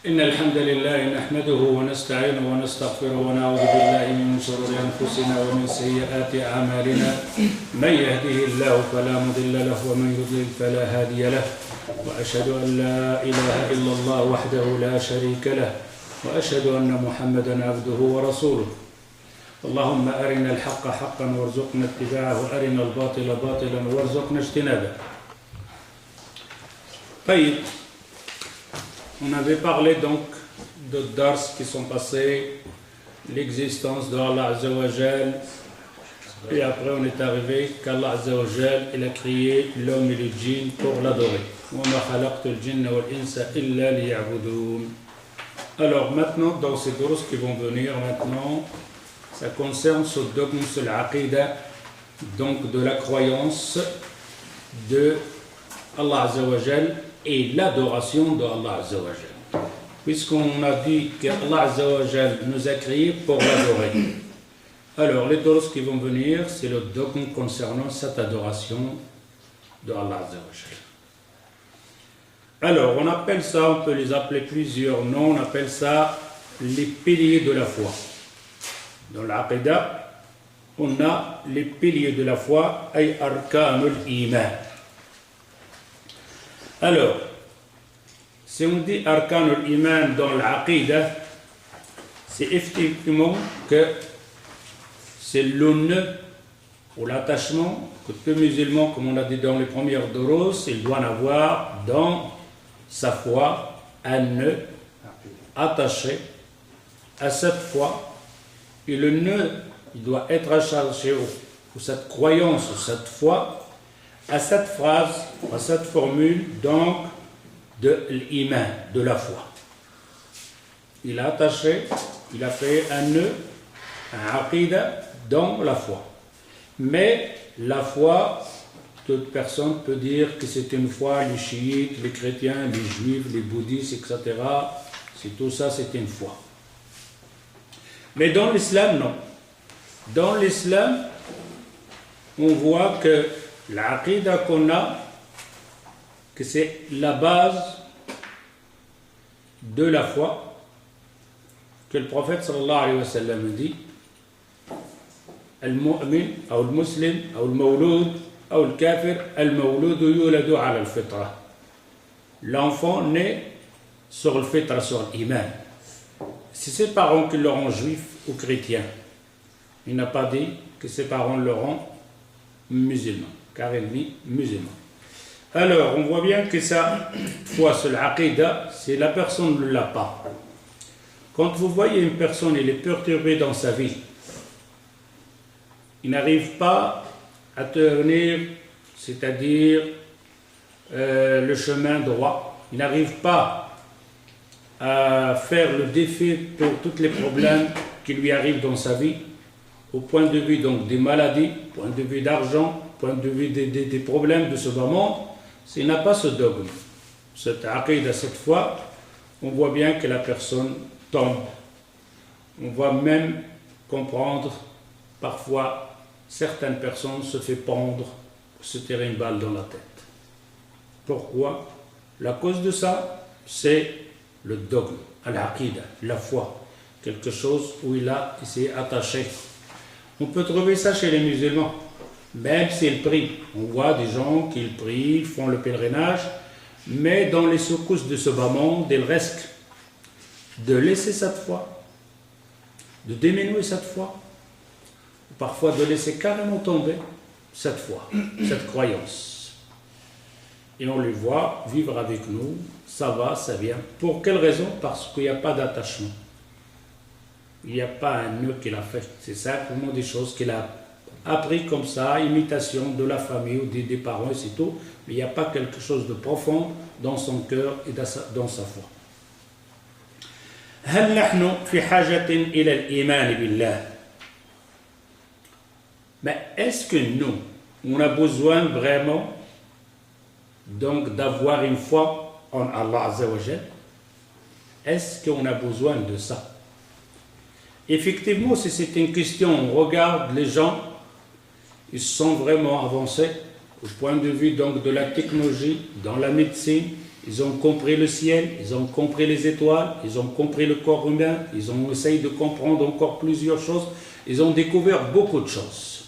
إن الحمد لله نحمده ونستعينه ونستغفره ونعوذ بالله من شرور أنفسنا ومن سيئات أعمالنا من يهده الله فلا مضل له ومن يضلل فلا هادي له وأشهد أن لا إله إلا الله وحده لا شريك له وأشهد أن محمدا عبده ورسوله اللهم أرنا الحق حقا وارزقنا اتباعه وأرنا الباطل باطلا وارزقنا اجتنابه. طيب. On avait parlé donc de dars qui sont passés, l'existence de Allah Azza wa Jal, et après on est arrivé qu'Allah Azza wa Jal, il a créé l'homme et le djinn pour l'adorer. Alors maintenant, dans ces dars qui vont venir maintenant, ça concerne ce dogme sur l'aqidah, donc de la croyance de Allah Azza wa Jal, et l'adoration de Allah Azza wa Jal. Puisqu'on a dit qu'Allah Azza wa Jal nous a créés pour l'adorer. Alors, les dars qui vont venir, c'est le dogme concernant cette adoration de Allah Azza wa Jal. Alors, on appelle ça, on peut les appeler plusieurs noms, on appelle ça les piliers de la foi. Dans l'Aqidah, on a les piliers de la foi, ay arkanul iman. Alors, si on dit Arkanul Iman dans l'Aqidah, c'est effectivement que c'est le nœud ou l'attachement que tout musulman, comme on l'a dit dans les premières doros, il doit avoir dans sa foi un nœud attaché à cette foi. Et le nœud, il doit être attaché à cette croyance, à cette foi, à cette phrase, à cette formule, donc, de l'iman, de la foi. Il a attaché, il a fait un nœud, un aqidah, dans la foi. Mais la foi, toute personne peut dire que c'est une foi, les chiites, les chrétiens, les juifs, les bouddhistes, etc. C'est tout ça, c'est une foi. Mais dans l'islam, non. Dans l'islam, on voit que l'aqidah qu'on a, que c'est la base de la foi, que le prophète sallallahu alayhi wa sallam dit, al-mu'min, ou al-muslim, ou al-mawloud, ou al-kafir, al-mawloud yuladu ala al-fitra. L'enfant naît sur le fitra, sur l'iman. C'est ses parents qui l'auront juif ou chrétien. Il n'a pas dit que ses parents l'auront musulman, car il dit musulman. Alors, on voit bien que sa foi sur l'aqidah, si la personne ne l'a pas. Quand vous voyez une personne, elle est perturbée dans sa vie, il n'arrive pas à tenir, c'est-à-dire le chemin droit, il n'arrive pas à faire le défi pour tous les problèmes qui lui arrivent dans sa vie, au point de vue donc des maladies, point de vue d'argent, point de vue des problèmes de ce bas monde, s'il n'a pas ce dogme, cette aqidah, cette foi, on voit bien que la personne tombe. On va même comprendre, parfois, certaines personnes se font pendre, se tirer une balle dans la tête. Pourquoi? La cause de ça, c'est le dogme, l'aqidah, la foi, quelque chose où il s'est attaché. On peut trouver ça chez les musulmans. Même s'ils prient, on voit des gens qui prient, font le pèlerinage, mais dans les secousses de ce bas monde, il risque de laisser cette foi, de diminuer cette foi, parfois de laisser carrément tomber cette foi, cette croyance. Et on les voit vivre avec nous, ça va, ça vient. Pour quelle raison? Parce qu'il n'y a pas d'attachement. Il n'y a pas un nœud qu'il a fait. C'est simplement des choses qu'il a appris comme ça, imitation de la famille ou des parents et c'est tout, mais il n'y a pas quelque chose de profond dans son cœur et dans sa foi. هل نحن في حاجة إلى الإيمان بالله؟ Mais est-ce que nous, on a besoin vraiment donc d'avoir une foi en Allah Azza wa Jal? Est-ce qu'on a besoin de ça? Effectivement, si c'est une question, on regarde les gens, ils sont vraiment avancés au point de vue donc de la technologie, dans la médecine, Ils ont compris le ciel, ils ont compris les étoiles, ils ont compris le corps humain, ils ont essayé de comprendre encore plusieurs choses. Ils ont découvert beaucoup de choses.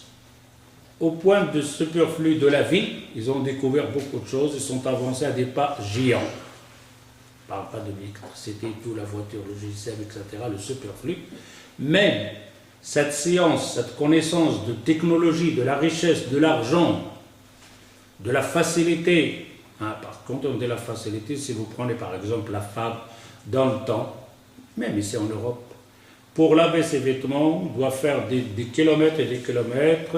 Au point de superflu de la vie, ils ont découvert beaucoup de choses. Ils sont avancés à des pas géants. Je ne parle pas de l'électricité, tout, la voiture, le GSM, etc., le superflu. Même cette science, cette connaissance de technologie, de la richesse, de l'argent, de la facilité. Par contre, on dit la facilité, si vous prenez par exemple la femme dans le temps, même ici en Europe, pour laver ses vêtements, on doit faire des kilomètres et des kilomètres,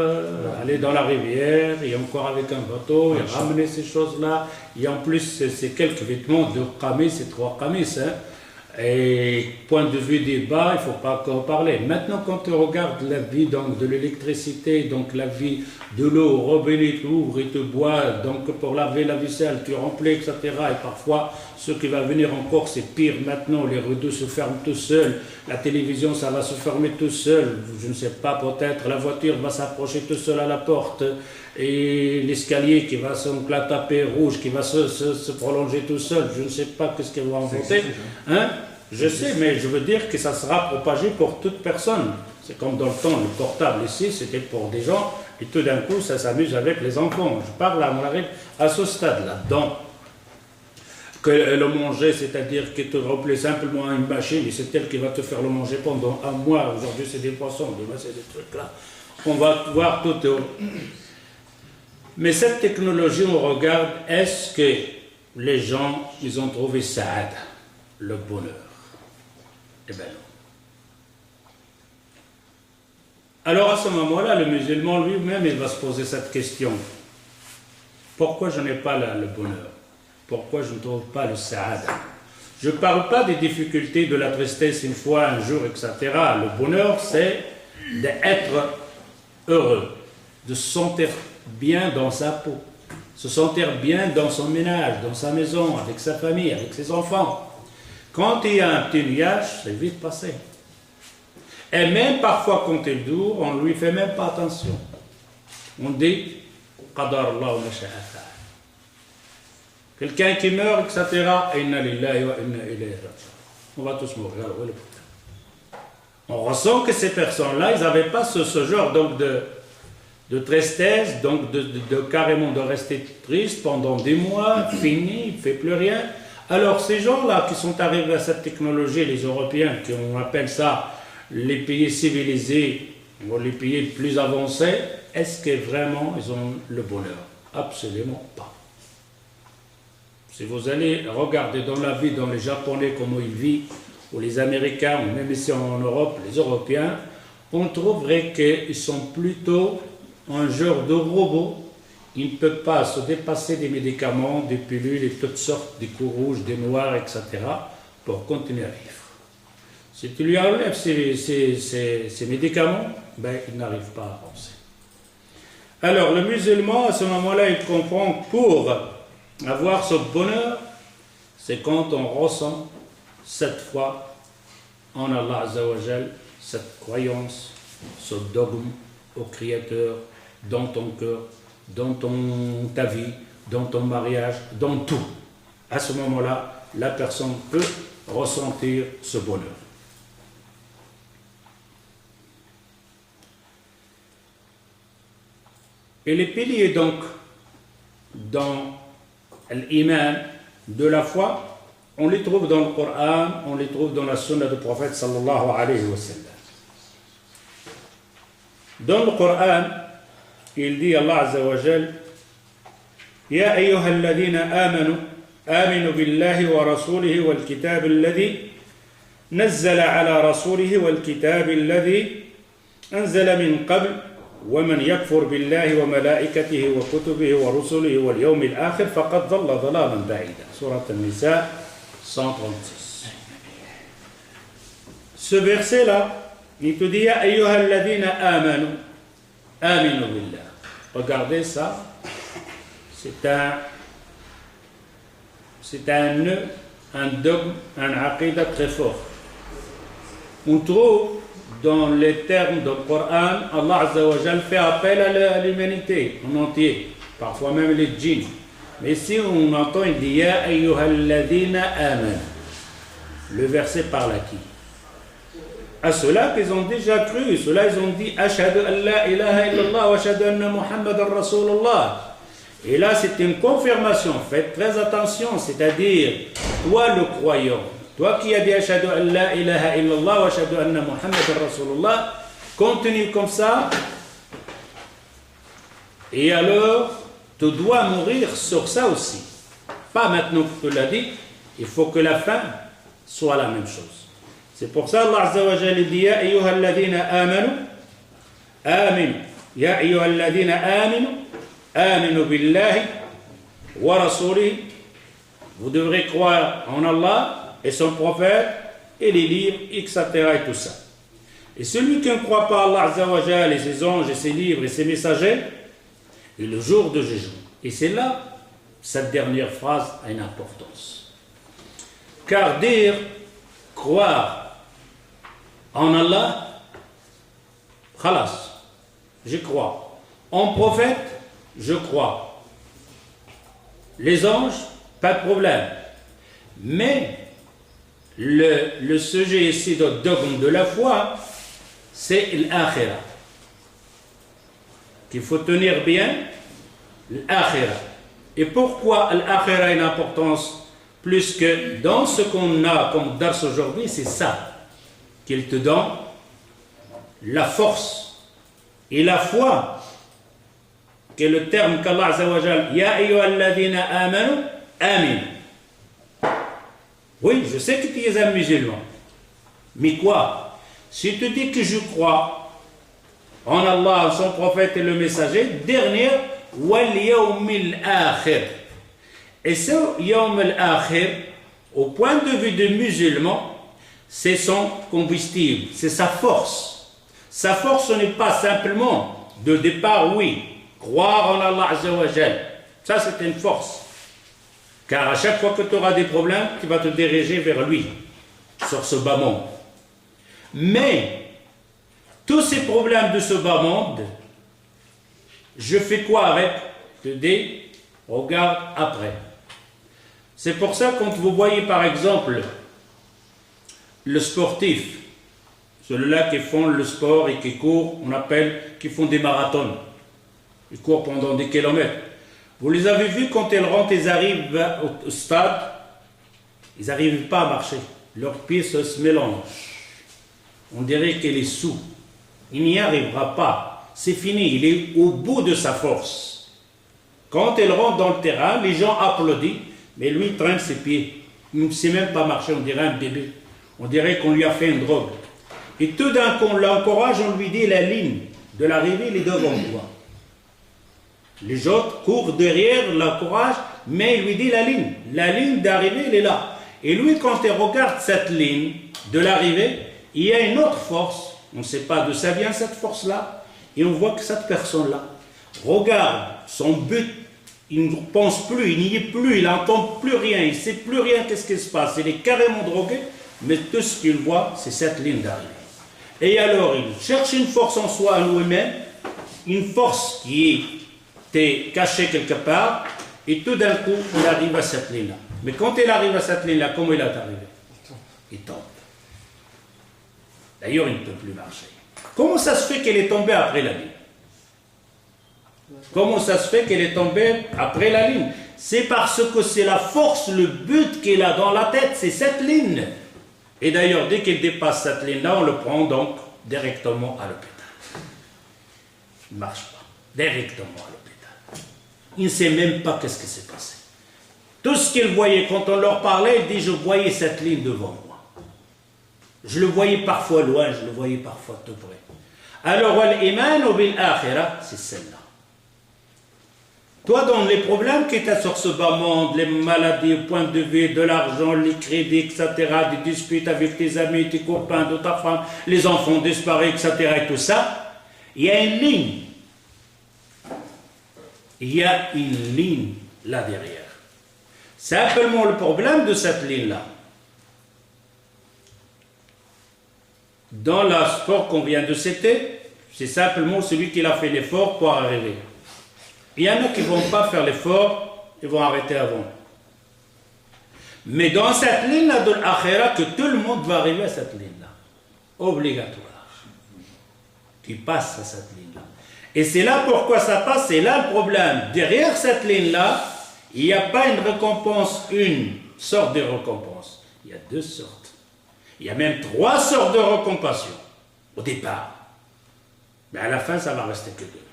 aller dans la rivière, et encore avec un bateau, et ramener ces choses-là. Et en plus, c'est quelques vêtements, 2 qamis, c'est 3 qamis. Et point de vue débat, il ne faut pas en parler. Maintenant, quand on regarde la vie donc, de l'électricité, donc la vie de l'eau, au robinet, tu ouvres et tu bois, donc pour laver la vaisselle, tu remplis, etc. Et parfois, ce qui va venir encore, c'est pire maintenant, les rideaux se ferment tout seuls, la télévision, ça va se fermer tout seul, je ne sais pas, peut-être la voiture va s'approcher tout seul à la porte, et l'escalier qui va donc la tapée rouge, qui va se prolonger tout seul, je ne sais pas qu'est-ce qu'ils vont inventer. Hein? Je sais, mais je veux dire que ça sera propagé pour toute personne. C'est comme dans le temps, le portable ici, c'était pour des gens, et tout d'un coup, ça s'amuse avec les enfants. Je parle là, on arrive à ce stade-là. Donc, que le manger, c'est-à-dire que tu remplis simplement une machine, et c'est elle qui va te faire le manger pendant un mois. Aujourd'hui, c'est des poissons, demain, c'est des trucs là. On va voir tout. Mais cette technologie, on regarde, est-ce que les gens, ils ont trouvé saad, le bonheur? Eh bien non. Alors à ce moment-là, le musulman lui-même, il va se poser cette question. Pourquoi je n'ai pas le bonheur? Pourquoi je ne trouve pas le saad? Je ne parle pas des difficultés, de la tristesse une fois, un jour, etc. Le bonheur, c'est d'être heureux, de se sentir bien dans sa peau, se sentir bien dans son ménage, dans sa maison, avec sa famille, avec ses enfants. Quand il y a un petit nuage, c'est vite passé. Et même parfois quand il dort, on ne lui fait même pas attention. On dit Qadar Allah wa sha'a fa'al. Quelqu'un qui meurt, etc. Inna lillahi wa inna ilayhi raji'un. On va tous mourir. On ressent que ces personnes-là, ils n'avaient pas ce genre donc de tristesse, donc de carrément de rester triste pendant des mois, fini, il ne fait plus rien. Alors ces gens-là qui sont arrivés à cette technologie, les Européens, on appelle ça les pays civilisés, ou les pays plus avancés, est-ce que vraiment ils ont le bonheur? Absolument pas. Si vous allez regarder dans la vie, dans les Japonais, comment ils vivent, ou les Américains, ou même ici en Europe, les Européens, on trouverait qu'ils sont plutôt un genre de robot. Ils ne peuvent pas se dépasser des médicaments, des pilules et toutes sortes, des coups rouges, des noirs, etc., pour continuer à vivre. Si tu lui enlèves ces médicaments, ben, il n'arrive pas à avancer. Alors, le musulman, à ce moment-là, il comprend que pour avoir ce bonheur, c'est quand on ressent cette foi en Allah Azza wa Jal, cette croyance, ce dogme au Créateur dans ton cœur, dans ta vie, dans ton mariage, dans tout. À ce moment-là, la personne peut ressentir ce bonheur. Et les piliers donc dans l'iman de la foi, on les trouve dans le Coran, on les trouve dans la sunna du prophète sallallahu alayhi wa sallam. Dans le Coran, il dit Allah Azza wa Jal, Ya ayyuha alladhina amanu, aminu billahi wa rasulihi wal kitab alladhi nazzala ala rasulihi wal kitab alladhi anzala min qabl ومن يكفر بالله وملائكته وكتبه ورسله واليوم الآخر فقد ضل ضلالا بعيدا. Surat An-Nisa 136. Ce verset-là, il te dit Ya ayyuha alladhina amanu, aminu billah. Regardez ça, c'est un nœud, un dogme, un aqidah très fort. On trouve dans les termes du Coran, Allah Azza wa Jal fait appel à l'humanité en entier, parfois même les djinns. Mais si on entend, il dit Ya ayyuhalladhina aman. Le verset parle à qui? À ceux-là qu'ils ont déjà cru. Ceux-là, ils ont dit Ashhadu an la ilaha illallah wa ashhadu anna Muhammadan Rasulullah. Et là, c'est une confirmation. Faites très attention. C'est-à-dire, toi le croyant, toi qui as dit Ashhadu an la ilaha illallah wa ashhadu anna Muhammadan Rasulullah, continue comme ça. Et alors, tu dois mourir sur ça aussi. Pas maintenant que tu l'as dit, il faut que la fin soit la même chose. C'est pour ça Allah Azza wa Jalla dit Ya ayyuhalladhina amanu aminu. Ya ayyuhalladhina aminu aminu billahi wa rasulihi. Vous devrez croire en Allah et son prophète et les livres, etc. et tout ça. Et celui qui ne croit pas Allah Azza wa Jalla et ses anges et ses livres et ses messagers, et le jour de jugement. Et c'est là, cette dernière phrase a une importance. Car dire, croire en Allah, khalas, je crois. En prophète, je crois. Les anges, pas de problème. Mais le sujet ici de dogme de la foi, c'est l'akhira. Qu'il faut tenir bien, l'akhira. Et pourquoi l'akhira a une importance plus que dans ce qu'on a comme dars aujourd'hui, c'est ça qu'il te donne la force et la foi, qui est le terme qu'Allah Azza wa Jal, Ya ayyuhalladhina amanu, amin. Oui, je sais que tu es un musulman, mais quoi? Si tu dis que je crois en Allah, son prophète et le messager, dernier, wal yawmil akhir. Et ce yawm al-akhir, au point de vue de musulman, c'est son combustible, c'est sa force. Sa force, ce n'est pas simplement de départ, oui, croire en Allah Azza wa Jal. Ça, c'est une force. Car à chaque fois que tu auras des problèmes, tu vas te diriger vers lui, sur ce bas monde. Mais, tous ces problèmes de ce bas monde, je fais quoi avec? Je te dis, regarde après. C'est pour ça quand vous voyez par exemple le sportif, ceux-là qui font le sport et qui courent, on appelle, qui font des marathons. Ils courent pendant des kilomètres. Vous les avez vus quand ils rentrent, ils arrivent au stade, ils n'arrivent pas à marcher. Leurs pieds se mélangent. On dirait qu'il est sous. Il n'y arrivera pas. C'est fini, il est au bout de sa force. Quand il rentre dans le terrain, les gens applaudissent, mais lui il traîne ses pieds. Il ne sait même pas marcher, on dirait un bébé. On dirait qu'on lui a fait une drogue. Et tout d'un coup, on l'encourage, on lui dit la ligne de l'arrivée, il est devant toi. Les autres courent derrière, l'encouragent, mais il lui dit la ligne d'arrivée, elle est là. Et lui, quand il regarde cette ligne de l'arrivée, il y a une autre force, on ne sait pas d'où ça vient cette force-là, et on voit que cette personne-là regarde son but, il ne pense plus, il n'y est plus, il n'entend plus rien, il ne sait plus rien, qu'est-ce qui se passe, il est carrément drogué, mais tout ce qu'il voit, c'est cette ligne d'arrivée. Et alors, il cherche une force en soi, à lui-même, une force qui est cachée quelque part, et tout d'un coup, il arrive à cette ligne-là. Mais quand il arrive à cette ligne-là, comment il est arrivé? Il tombe. D'ailleurs, il ne peut plus marcher. Comment ça se fait qu'il est tombé après la ligne? Comment ça se fait qu'il est tombé après la ligne? C'est parce que c'est la force, le but qu'il a dans la tête, c'est cette ligne. Et d'ailleurs, dès qu'il dépasse cette ligne-là, on le prend donc directement à l'hôpital. Il ne marche pas. Directement à l'hôpital. Il ne sait même pas qu'est-ce qui s'est passé. Tout ce qu'il voyait, quand on leur parlait, il dit, je voyais cette ligne devant moi. Je le voyais parfois loin, je le voyais parfois tout près. Alors, wal-iman bil akhirah, c'est celle-là. Toi, dans les problèmes qui étaient sur ce bas monde, les maladies, le point de vue, de l'argent, les crédits, etc., des disputes avec tes amis, tes copains, de ta femme, les enfants disparus, etc., et tout ça, il y a une ligne. Il y a une ligne là derrière. Simplement le problème de cette ligne-là. Dans le sport qu'on vient de citer, c'est simplement celui qui a fait l'effort pour arriver. Il y en a qui ne vont pas faire l'effort, ils vont arrêter avant. Mais dans cette ligne-là de l'akhira, que tout le monde va arriver à cette ligne-là. Obligatoire. Tu passes à cette ligne-là. Et c'est là pourquoi ça passe, c'est là le problème. Derrière cette ligne-là, il n'y a pas une récompense, une sorte de récompense. Il y a deux sortes. Il y a même trois sortes de récompenses au départ. Mais à la fin, ça va rester que deux.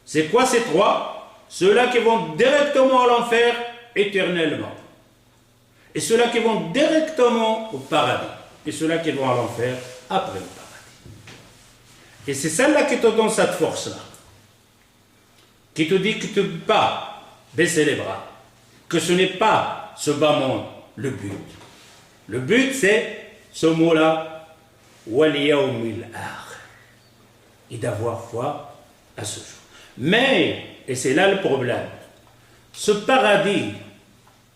C'est quoi ces trois? Ceux-là qui vont directement à l'enfer éternellement. Et ceux-là qui vont directement au paradis. Et ceux-là qui vont à l'enfer après le paradis. Et c'est celle-là qui te donne cette force-là. Qui te dit que tu ne peux pas baisser les bras. Que ce n'est pas ce bas monde le but. Le but, c'est ce mot-là, wal yawmil akhir. Et d'avoir foi à ce jour. Mais, et c'est là le problème, ce paradis,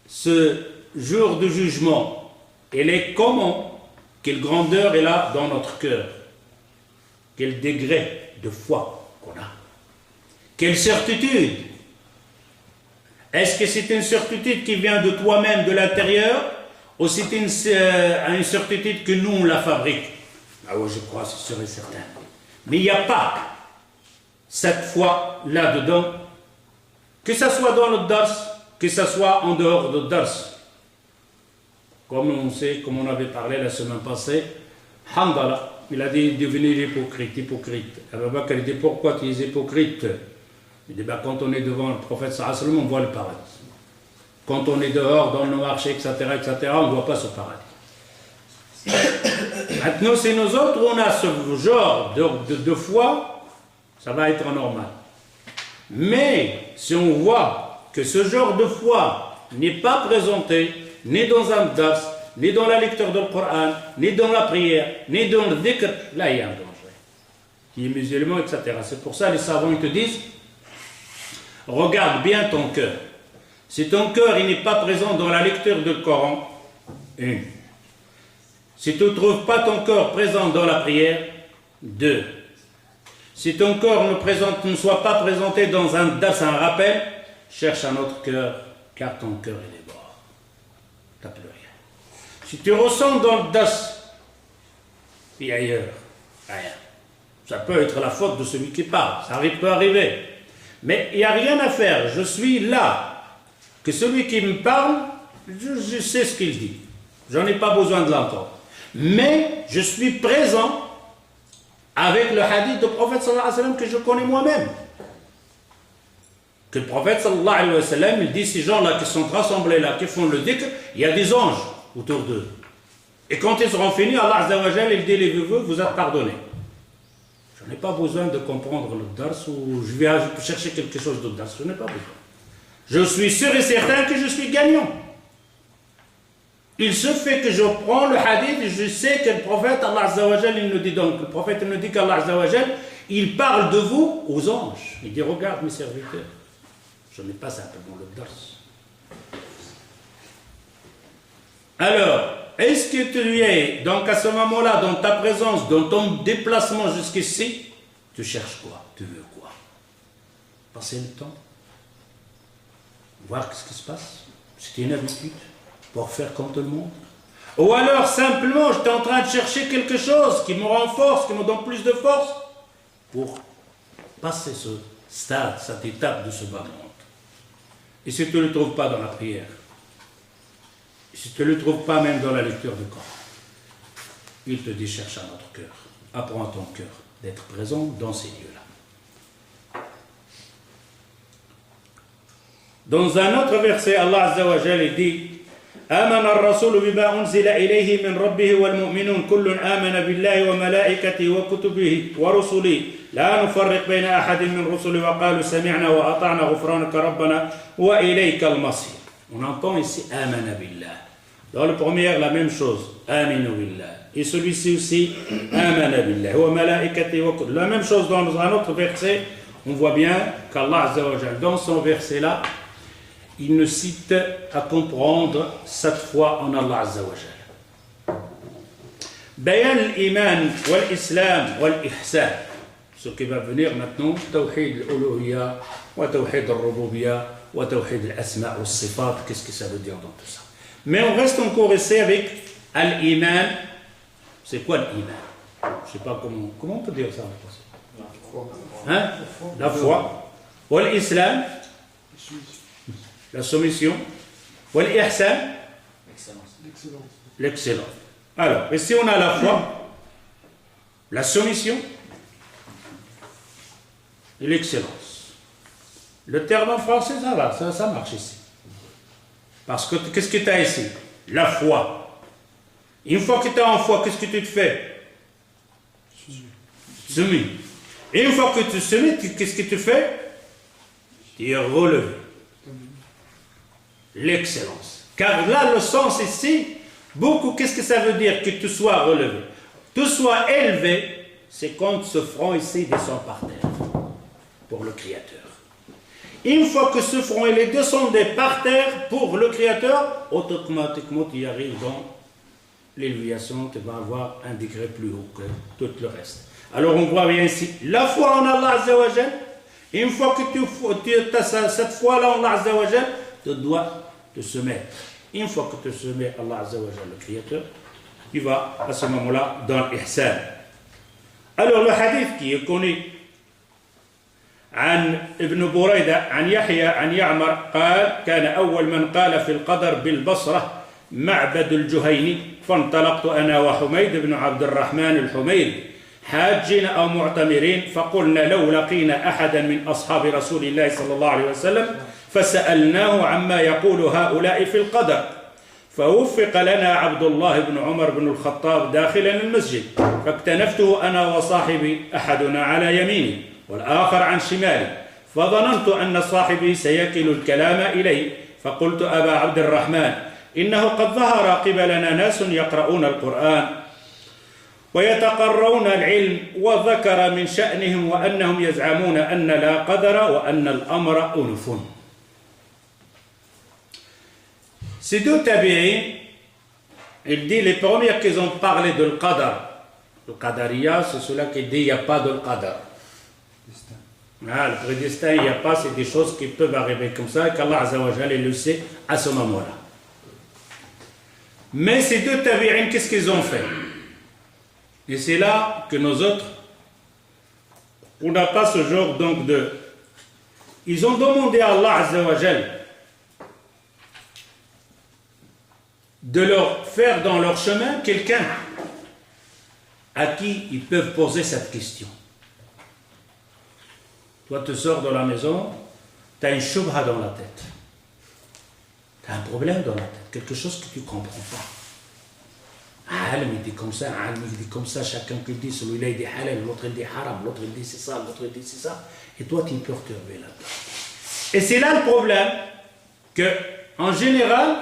ce jour de jugement, il est comment? Quelle grandeur est là dans notre cœur? Quel degré de foi qu'on a? Quelle certitude? Est-ce que c'est une certitude qui vient de toi-même, de l'intérieur, ou c'est une certitude que nous, on la fabrique? Ah oui, je crois, c'est sûr et certain. Mais il n'y a pas cette foi là-dedans, que ce soit dans le dars, que ce soit en dehors du dars. Comme on sait, comme on avait parlé la semaine passée, Handala, il a dit devenir hypocrite. Abu Bakr, il dit pourquoi tu es hypocrite? Il dit ben, quand on est devant le prophète sallallahu alayhi wa sallam, on voit le paradis. Quand on est dehors, dans le marché, etc., on ne voit pas ce paradis. Maintenant, c'est nous autres, on a ce genre de foi, ça va être normal. Mais si on voit que ce genre de foi n'est pas présenté, ni dans un dars, ni dans la lecture du Coran, ni dans la prière, ni dans le dhikr, là il y a un danger. Qui est musulman, etc. C'est pour ça les savants ils te disent, regarde bien ton cœur. Si ton cœur n'est pas présent dans la lecture du Coran, une. Si tu ne trouves pas ton cœur présent dans la prière, deux. Si ton cœur ne soit pas présenté dans un dars, un rappel, cherche un autre cœur, car ton cœur il est mort. Tu n'as plus rien. Si tu ressens dans le dars, et ailleurs, rien. Ça peut être la faute de celui qui parle, ça peut arriver. Mais il n'y a rien à faire, je suis là. Que celui qui me parle, je sais ce qu'il dit. Je n'en ai pas besoin de l'entendre. Mais je suis présent avec le hadith du prophète sallallahu alayhi wa sallam que je connais moi-même. Que le prophète sallallahu alayhi wa sallam, il dit ces gens-là qui sont rassemblés là, qui font le dhikr, il y a des anges autour d'eux. Et quand ils seront finis, Allah azza wa jalla, il dit les vœux, vous êtes pardonnés. Je n'ai pas besoin de comprendre le dars ou je vais chercher quelque chose de dars. Je n'ai pas besoin. Je suis sûr et certain que je suis gagnant. Il se fait que je prends le hadith et je sais que le prophète, Allah azza wa jalla, il nous dit donc, le prophète il nous dit qu'Allah azza wa jalla, il parle de vous aux anges. Il dit, regarde mes serviteurs, je n'ai pas simplement le dars. Alors, est-ce que tu es, donc à ce moment-là, dans ta présence, dans ton déplacement jusqu'ici, tu cherches quoi? Tu veux quoi? Passer le temps? Voir ce qui se passe? C'est une habitude pour faire comme tout le monde? Ou alors, simplement, j'étais en train de chercher quelque chose qui me renforce, qui me donne plus de force pour passer ce stade, cette étape de ce bas monde. Et si tu ne le trouves pas dans la prière, si tu ne le trouves pas même dans la lecture du Coran, il te dit cherche un autre cœur. Apprends à ton cœur d'être présent dans ces lieux-là. Dans un autre verset, Allah Azza wa Jalla dit آمن الرسول بما أنزل إليه من ربه والمؤمنون كل آمن بالله وملائكته وكتبه ورسله لا نفرق بين أحد من رسله وقالوا سمعنا وأطعنا غفرانك ربنا وإليك المصير. On entend ici آمن بالله. Dans le premier, la même chose. آمنوا بالله. Et celui-ci aussi آمن بالله وملائكته وكتبه. La même chose dans un autre verset. On voit bien qu'Allah Azza wa Jalla, dans son verset là, il nous cite à comprendre cette foi en Allah Azza wa Jalla. Bayan l'iman wal islam wal ihsan. Ce qui va venir maintenant, tawhid al-uluhiyya wa tawhid al-rububiyya wa tawhid al-asma' wa sifat, qu'est-ce que ça veut dire dans tout ça. Mais on reste encore ici avec al-iman. C'est quoi l'iman? Je ne sais pas comment on peut dire ça en français. Hein? La foi. Wal-islam, la soumission. Wal-ihsan, l'excellence. Alors, ici on a la foi, la soumission et l'excellence. Le terme en français, ça va, ça marche ici. Parce que qu'est-ce que tu as ici? La foi. Une fois que tu es en foi, qu'est-ce que tu te fais? Soumis. Et une fois que tu soumis, qu'est-ce que tu fais? Tu es relevé. L'excellence. Car là, le sens ici, beaucoup, qu'est-ce que ça veut dire que tu sois relevé? Tu sois élevé, c'est quand ce front ici descend par terre pour le Créateur. Une fois que ce front il est descendu par terre pour le Créateur, automatiquement tu y arrives dans l'élévation, tu vas avoir un degré plus haut que tout le reste. Alors on voit bien ici, la foi en Allah Azza wa Jal, une fois que tu as cette foi-là en Allah Azza wa Jal, tu dois te soumettre. Une fois que tu te soumets à Allah Azza wa Jal, le Créateur, tu vas à ce moment-là dans l'ihsan. Alors le hadith qui est connu عن ابن بريدة عن يحيى عن يعمر قال كان أول من قال في القدر بالبصرة معبد الجهيني فانطلقت أنا وحميد بن عبد الرحمن الحميري حاجين أو معتمرين فقلنا لو لقينا أحدا من أصحاب رسول الله صلى الله عليه وسلم فسألناه عما يقول هؤلاء في القدر فوفق لنا عبد الله بن عمر بن الخطاب داخلا المسجد فاكتنفته أنا وصاحبي أحدنا على يميني والآخر عن شمالي فظننت أن صاحبي سيكل الكلام إليه فقلت أبا عبد الرحمن إنه قد ظهر قبلنا ناس يقرؤون القرآن ويتقرؤون العلم وذكر من شأنهم وأنهم يزعمون أن لا قدر وأن الأمر أنف. Ces deux tabi'in, il dit les premiers qui ont parlé de l'qadar. Le qadariya, c'est ceux-là qui dit il n'y a pas de l'qadar. Ah, le prédestin, il n'y a pas, c'est des choses qui peuvent arriver comme ça, et qu'Allah Azza wa Jalla le sait à ce moment-là. Mais ces deux tabi'in, qu'est-ce qu'ils ont fait? Et c'est là que nous autres, on n'a pas ce genre donc de... Ils ont demandé à Allah Azza wa Jalla de leur faire dans leur chemin quelqu'un à qui ils peuvent poser cette question. Toi, tu sors de la maison, tu as une shubha dans la tête. Tu as un problème dans la tête, quelque chose que tu ne comprends pas. Un alim, il dit comme ça, un alim, il dit comme ça, chacun qui dit, celui-là, il dit halal, l'autre, il dit haram, l'autre, il dit c'est ça, l'autre, il dit c'est ça. Et toi, tu es perturbé là-dedans. Et c'est là le problème, que, en général,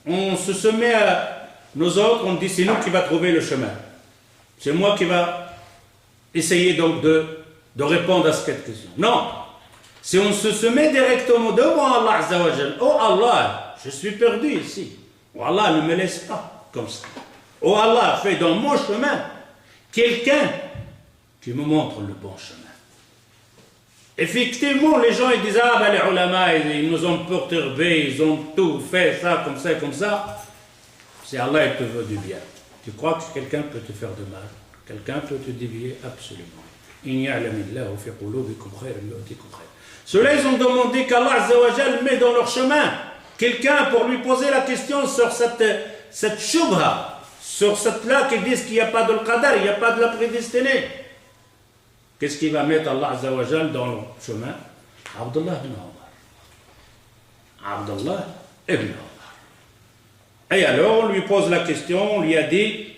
on se met à nous autres, on dit c'est nous qui va trouver le chemin. C'est moi qui va essayer donc de répondre à cette question. Non. Si on se met directement devant Allah Azza wa Jal, oh Allah, je suis perdu ici. Oh Allah, ne me laisse pas comme ça. Oh Allah, fais dans mon chemin quelqu'un qui me montre le bon chemin. Effectivement, les gens ils disent ah ben les ulama ils nous ont perturbés, ils ont tout fait ça comme ça comme ça. C'est Allah il te veut du bien. Tu crois que quelqu'un peut te faire de mal? Quelqu'un peut te dévier? Absolument. Ceux-là, ils ont demandé qu'Allah Azza wa Jal met dans leur chemin quelqu'un pour lui poser la question sur cette shubha, sur cette-là qui disent qu'il n'y a pas de l'qadar, il n'y a pas de la prédestinée. Qu'est-ce qu'il va mettre Allah Azza wa Jal dans leur chemin? Abdullah ibn Omar. Abdullah ibn Omar. Et alors, on lui pose la question, on lui a dit,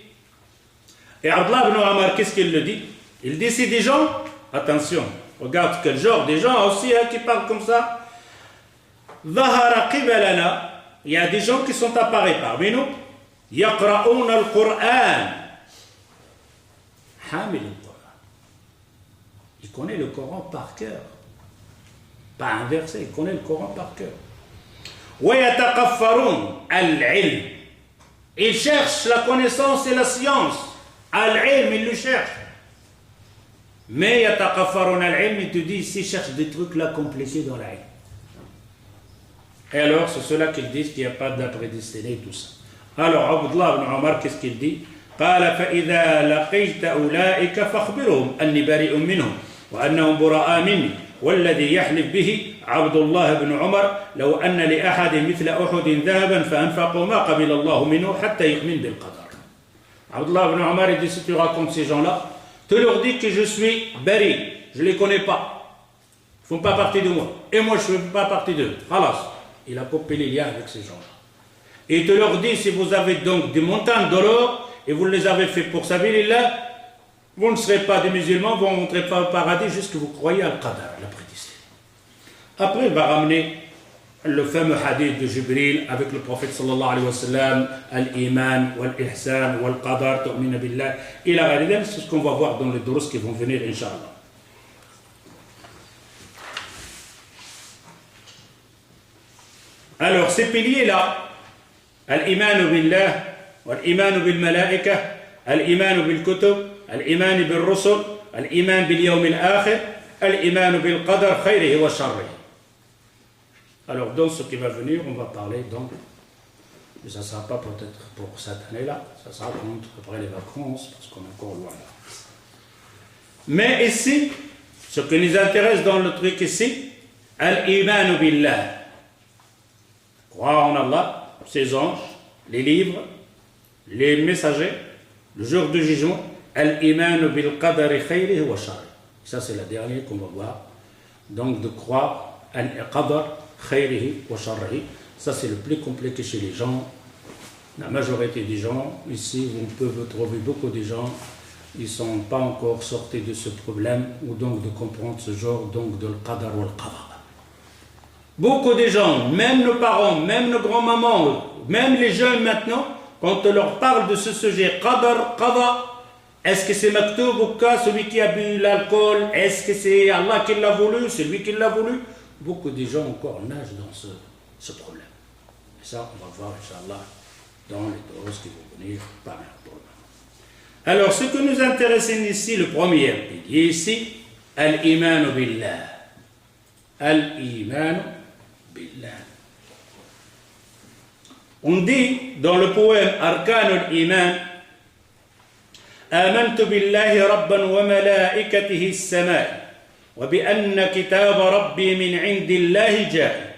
et Abdullah ibn Omar, qu'est-ce qu'il le dit? Il dit, c'est des gens, attention, regarde quel genre, des gens aussi qui parlent comme ça. Zahara qibalana, il y a des gens qui sont apparus parmi nous. Yaqra'un al-Qur'an. Hamil al-Qur'an. Il connaît le Coran par cœur. Pas un verset, il connaît le Coran par cœur. Wa yataqaffarun al-ilm. Il cherche la connaissance et la science. Al-ilm, il le cherche. Mais yataqaffarun al-ilm, il te dit ici, cherche des trucs là compliqués dans l'ilm. Et alors, c'est ceux-là qui disent qu'il n'y a pas de prédestiné et tout ça. Alors, Abdullah ibn Omar, qu'est-ce qu'il dit? قال فإذا لقيت أولئك فاخبرهم أني بريء منهم وأنهم براء مني والذي يحلف به عبد الله بن عمر لو أن لأحد مثل أحد ذهبا فأنفقوا ما قبل الله منه حتى يؤمن بالقدر. Abdullah ibn Omar, il dit, si tu racontes ces gens-là, tu leur dis que je suis bari, je ne les connais pas, ils ne font pas partie de moi, et moi je ne fais pas partie d'eux. Khalas, il a coupé les liens avec ces gens-là. Et tu leur dis, si vous avez donc des montagnes d'or, et vous les avez fait pour sabilillah, vous ne serez pas des musulmans, vous ne rentrez pas au paradis, juste que vous croyez à al-qadar, la prédestinée. Après, il va ramener le fameux hadith de Jibril avec le prophète sallallahu alayhi wa sallam, al-iman, wal-ihsan, wal-qadar, tu'mina billah, et la réalité, c'est ce qu'on va voir dans les durus qui vont venir, Inch'Allah. Alors, ces piliers-là, al-iman billah, wal-iman bil-malaika, al-iman bil-kutub, al-iman bil-rusul, al-iman bil-yawm al-akhir, al-iman bil-qadar, khayrihi wa sharrihi. Alors, dans ce qui va venir, on va parler donc, mais ça ne sera pas peut-être pour cette année-là, ça sera après les vacances, parce qu'on est encore loin là. Mais ici, ce qui nous intéresse dans le truc ici, al-iman billah, croire en Allah, ses anges, les livres, les messagers, le jour du jugement, al-iman bil-qadari khayrihi wa sharrihi. Ça, c'est la dernière qu'on va voir. Donc, de croire al-qadar khayrihi wa sharrihi. Ça, c'est le plus compliqué chez les gens. La majorité des gens, ici, vous pouvez trouver beaucoup de gens, ils ne sont pas encore sortis de ce problème, ou donc de comprendre ce genre donc de al-qadar ou al-qadar. Beaucoup de gens, même nos parents, même nos grands-mamans, même les jeunes maintenant, quand on leur parle de ce sujet, qadar, qada, est-ce que c'est maktoub ou cas, celui qui a bu l'alcool, est-ce que c'est Allah qui l'a voulu, c'est lui qui l'a voulu? Beaucoup de gens encore nagent dans ce problème. Et ça, on va voir, Inch'Allah, dans les doses qui vont venir par un. Alors, ce que nous intéresse ici, le premier pilier ici, al-iman billah. Al-iman billah. On dit dans le poème Arkan al-Iman, آمنت بالله ربا وملائكته السماء وبأن كتاب ربي من عند الله جاء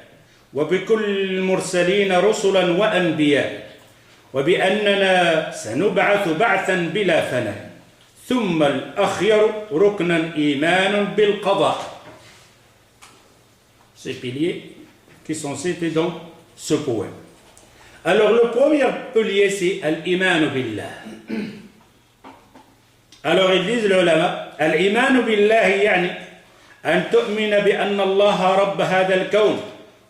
وبكل المرسلين رسلا وأنبياء وبأننا سنبعث بعثا بلا فناء ثم الأخير ركنا إيمان بالقضاء. Ces piliers qui sont cités dans ce poème. Alors le premier pilier c'est al-iman billah. Alors ils disent les ulama, al-iman billah يعني أن تؤمن بأن الله رب هذا الكون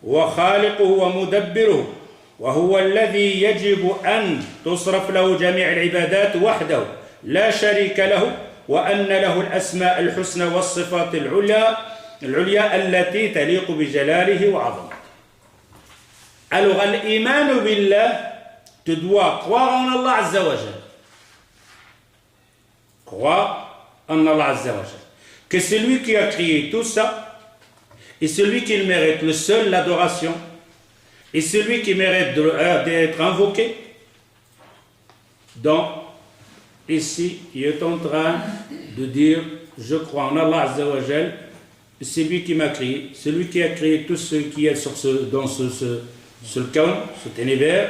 وخالقه ومدبره وهو الذي يجب أن تصرف له جميع العبادات وحده لا شريك له وأن له الأسماء الحسنى والصفات العليا التي تليق بجلاله وعظمته. Alors al-iman billah, tu dois croire en Allah Azza wa Jalla. Croire en Allah Azza wa Jalla. Que c'est lui qui a créé tout ça, et celui qui mérite le seul l'adoration, et celui qui mérite d'être invoqué. Donc, ici, il est en train de dire, je crois en Allah Azza wa Jalla, c'est lui qui m'a créé, c'est lui qui a créé tout ce qui est dans ce kawn, cet univers,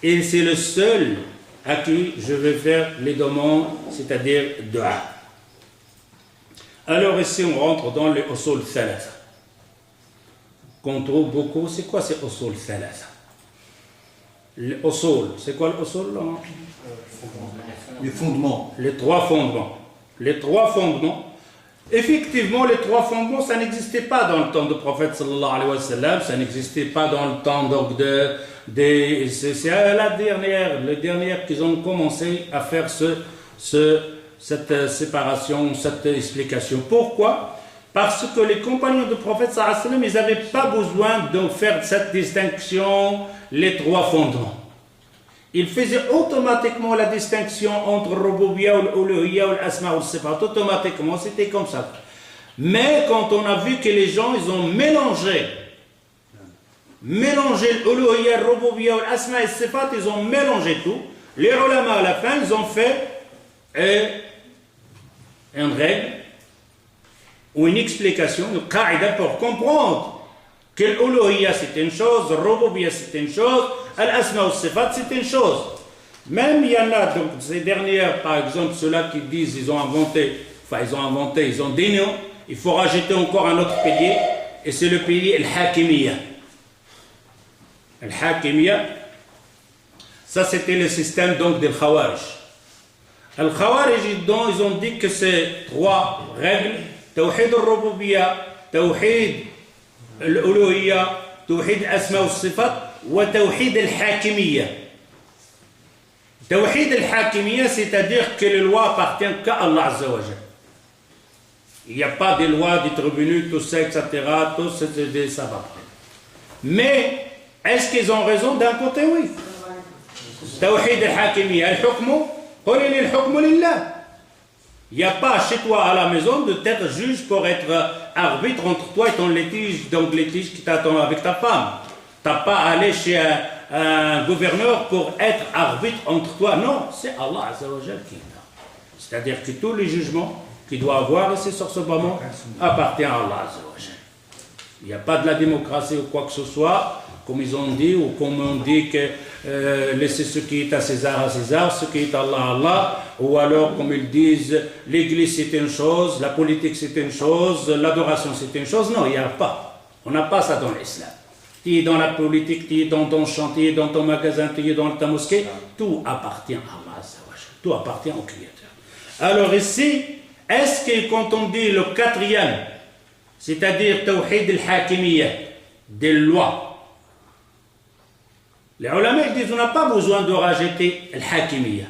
et c'est le seul à qui je vais faire les demandes, c'est-à-dire dua. Alors ici on rentre dans les usul thalatha. Qu'on trouve beaucoup, c'est quoi ces usul thalatha? Les usul, c'est quoi le usul? Les fondements. Les trois fondements. Les trois fondements. Effectivement, les trois fondements, ça n'existait pas dans le temps du prophète sallallahu alayhi wa sallam, ça n'existait pas dans le temps donc c'est à les dernières qu'ils ont commencé à faire cette séparation, cette explication. Pourquoi? Parce que les compagnons du prophète sallallahu alayhi wa sallam, ils n'avaient pas besoin de faire cette distinction, les trois fondements. Ils faisaient automatiquement la distinction entre le rububiyya, l'uluhiyya, l'asma ou le sifat. Automatiquement, c'était comme ça. Mais quand on a vu que les gens, ils ont mélangé mélangé l'uluhiyya, al-rububiyya, al-asma et sifat, ils ont mélangé tout. Les ulama à la fin, ils ont fait une règle ou une explication, une qaïda pour comprendre que l'uluhiyya c'est une chose, al-rububiyya c'est une chose, al-asma et sifat c'est une chose. Même il y en a, donc ces dernières, par exemple, ceux-là qui disent ils ont des noms, il faut rajouter encore un autre pilier, et c'est le pilier al-hakimiyya. Al-hakimiyya, ça c'était le système donc des Khawarij. Al-Khawarij, ils ont dit que c'est trois règles, Tawhid al-Rububiyya, Tawhid al-Uluhiyya, Tawhid al-Asma al-Sifat, wa Tawhid al-Hakimiyya. Tawhid al-Hakimiyya, c'est-à-dire que les lois appartiennent qu'à Allah Azza wa Jalla. Il n'y a pas de lois, des tribunaux, tout ça, etc. Tout ça, ça va. Mais, est-ce qu'ils ont raison? D'un côté, oui. Tawhid al-Hakimiyya, al-Hukmu, qul al-Hukmu lillah. Il n'y a pas chez toi à la maison de t'être juge pour être arbitre entre toi et ton litige, donc litige qui t'attend avec ta femme. Tu n'as pas à aller chez un gouverneur pour être arbitre entre toi. Non, c'est Allah Azza wa Jal qui est là. C'est-à-dire que tous les jugements qu'il doit avoir ici sur ce moment appartiennent à Allah Azza wa Jal. Il n'y a pas de la démocratie ou quoi que ce soit, comme ils ont dit, ou comme on dit que laissez ce qui est à César, ce qui est à Allah, Allah, ou alors comme ils disent, l'église c'est une chose, la politique c'est une chose, l'adoration c'est une chose. Non, il n'y a pas. On n'a pas ça dans l'islam. Tu es dans la politique, tu es dans ton chantier, dans ton magasin, tu es dans ta mosquée, tout appartient à Allah Azza wa Jal. Tout appartient au Créateur. Alors ici, est-ce que quand on dit le quatrième, c'est-à-dire Tawhid al-Hakimiyya, des lois, les ulama disent on n'a pas besoin de rajouter al-Hakimiyya.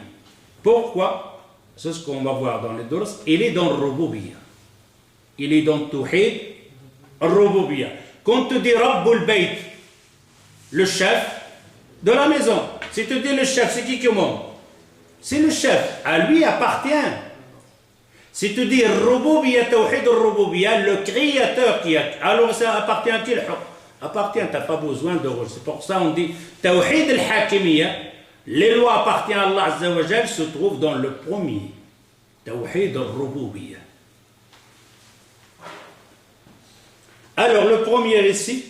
Pourquoi? C'est ce qu'on va voir dans les durs. Il est dans le Rububiyya. Il est dans Tawhid al-Rububiyya. Quand tu dis Rabbul Bayt, le chef de la maison, si tu dis le chef, c'est qui monte? C'est le chef, à lui appartient. Si tu dis Rububiyya, Tawhid al-Rububiyya, le créateur qui a, alors ça appartient à qui? Le hukm appartient, tu n'as pas besoin de rôle. C'est pour ça on dit Tawhid al-Hakimiyya, les lois appartiennent à Allah Azza wa Jal, se trouvent dans le premier, Tawhid al-Rububiyya. Alors le premier ici,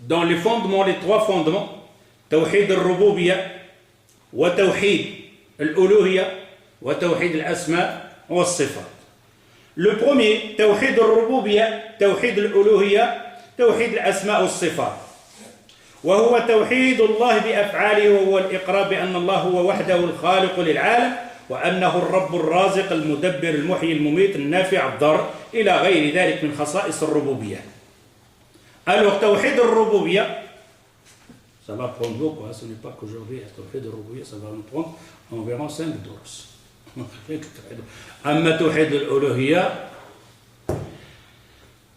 dans les fondements, les trois fondements, Tawhid al-Rububiyya, wa Tawhid al-Uluhiyya, wa Tawhid al-Asma wa al-Sifat. Le premier, Tawhid al-Rububiyya, Tawhid al-Uluhiyya, توحيد الأسماء والصفات وهو توحيد الله بأفعاله وهو الإقرار بأن الله هو وحده الخالق للعالم وأنه الرب الرازق المدبر المحيي المميت النافع الضار إلى غير ذلك من خصائص الربوبية. Alors توحيد الربوبية ça va prendre beaucoup, hein, ce n'est pas qu'aujourd'hui توحيد الربوبية ça va nous prendre environ 5 درس. أما توحيد الألوهية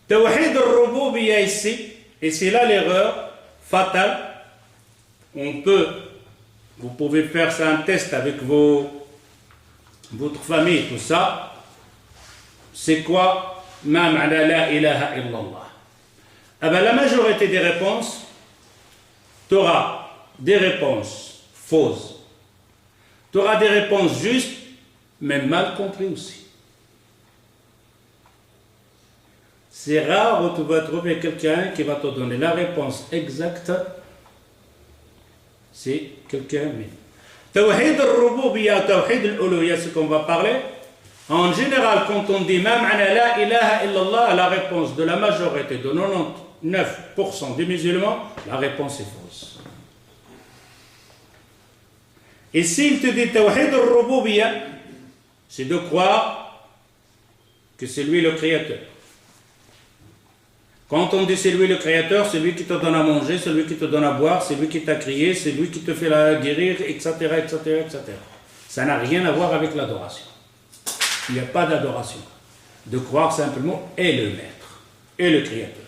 Tawhid al-Rububiyya ici, et c'est là l'erreur fatale. Vous pouvez faire ça un test avec votre famille, tout ça. C'est quoi? Ma ma'na la ilaha illallah. Ah ben, la majorité des réponses, tu auras des réponses fausses. Tu auras des réponses justes, mais mal comprises aussi. C'est rare où tu vas trouver quelqu'un qui va te donner la réponse exacte. C'est quelqu'un, mais Tawhid al-Rububiyya, Tawhid al-Uluhiyya, c'est ce qu'on va parler. En général, quand on dit Ma ma'na la ilaha illallah, la réponse de la majorité, de 99% des musulmans, la réponse est fausse. Et s'il te dit Tawhid al-Rububiyya, c'est de croire que c'est lui le créateur. Quand on dit c'est lui le créateur, c'est lui qui te donne à manger, c'est lui qui te donne à boire, c'est lui qui t'a créé, c'est lui qui te fait la guérir, etc., etc., etc. Ça n'a rien à voir avec l'adoration. Il n'y a pas d'adoration. De croire simplement est le maître, est le créateur.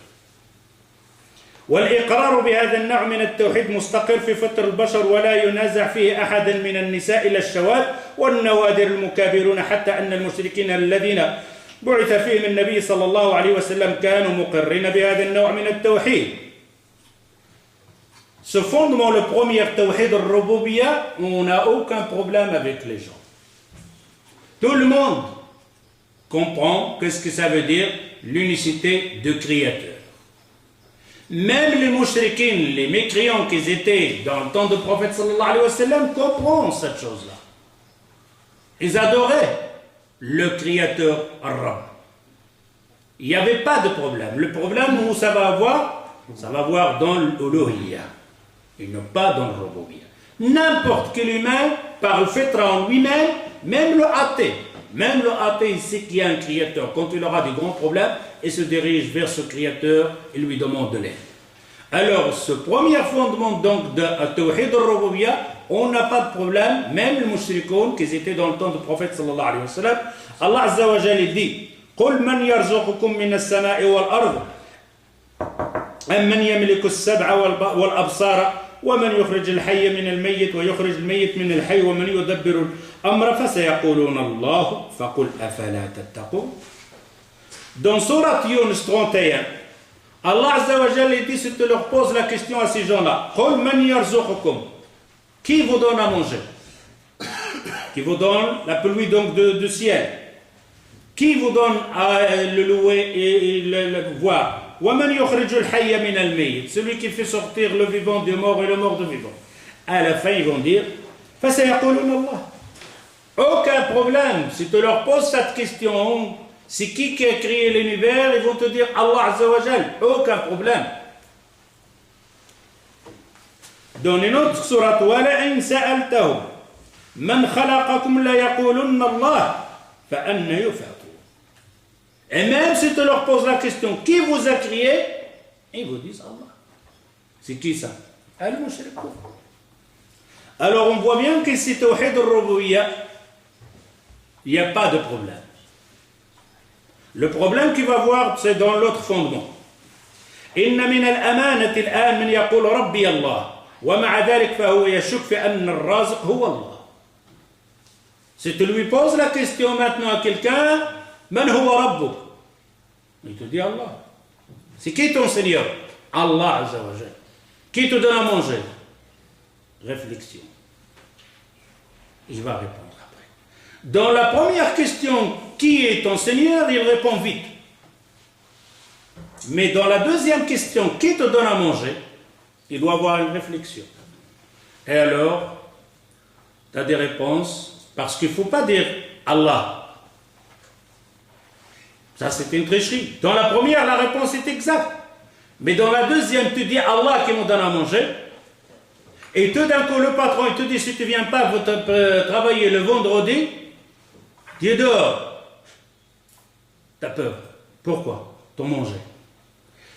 والإقرار بهذا النوع من التوحيد مستقر في فطر البشر ولا ينازع فيه أحد من النساء إلا الشواذ والنوادر المكابرون حتى أن المشركين الذين بعث فيهم النبي صلى الله عليه وسلم كانوا مقرين بهذا النوع من التوحيد. Ce fondement, le premier, Tawhid al-Rububiyya, on n'a aucun problème avec les gens. Tout le monde comprend qu'est-ce que ça veut dire l'unicité de Créateur. Même les mouchriquins, les mécréants qui étaient dans le temps du prophète sallallahu alayhi wa sallam, comprennent cette chose-là. Ils adoraient le Créateur Ar-Rabb. Il n'y avait pas de problème. Le problème où ça va avoir dans l'Uluhiyya. Et non pas dans le Rububiyya. N'importe quel humain, par le fait en lui-même, même le athée, il sait qu'il y a un créateur. Quand il aura des grands problèmes, il se dirige vers ce créateur et lui demande de l'aide. Alors, ce premier fondement donc de Tawhid al-Rububiyya, on n'a pas de problème, même les mouchrikoun qui étaient dans le temps du prophète sallallahu alayhi wa sallam. Allah Azza wa Jalla dit قل من يرزقكم من السماء والأرض أم من يملك السبع والأبصار ومن يخرج الحي من الميت ويخرج الميت من الحي ومن يدبر الأمر فسيقولون الله فقل أفلا تتقون. Dans Surat Yunus 31, Allah Azza wa Jalla dit, si tu leur poses la question à ces gens-là, قل من يرزقكم, qui vous donne à manger, qui vous donne la pluie donc du ciel, qui vous donne à le louer et le voir, celui qui fait sortir le vivant du mort et le mort du vivant. À la fin, ils vont dire aucun problème. Si tu leur poses cette question, c'est qui a créé l'univers, ils vont te dire Allah Azza wa Jal. Aucun problème. Dans une autre sourate, وَلَئِنْ سَأَلْتَهُمْ مَنْ خَلَقَكُمْ لَيَقُولُنَّ اللَّهُ فَأَنَّ يُؤْفَكُونَ. Et même si tu leur poses la question, qui vous a créé, ils vous disent Allah. C'est qui ça? Al-Mushrikoun. Alors on voit bien que si Tawhid al-Rububiyya, il n'y a pas de problème. Le problème qu'il va voir, c'est dans l'autre fondement. Inna min al-amanati al-an man yaqul Rabbi Allah, wa ma'a dhalik fa huwa yashuk fi anna ar-raziq huwa Allah. Si tu lui poses la question maintenant à quelqu'un, Man huwa rabbuk? Il te dit Allah. C'est qui ton Seigneur? Allah Azza wa Jalla. Qui te donne à manger? Réflexion. Il va répondre après. Dans la première question, qui est ton Seigneur? Il répond vite. Mais dans la deuxième question, qui te donne à manger? Il doit avoir une réflexion. Et alors, tu as des réponses, parce qu'il ne faut pas dire Allah. Ça, c'est une tricherie. Dans la première, la réponse est exacte. Mais dans la deuxième, tu dis Allah qui me donne à manger. Et tout d'un coup, le patron, il te dit, si tu ne viens pas travailler le vendredi, tu es dehors. Tu as peur. Pourquoi? Ton manger.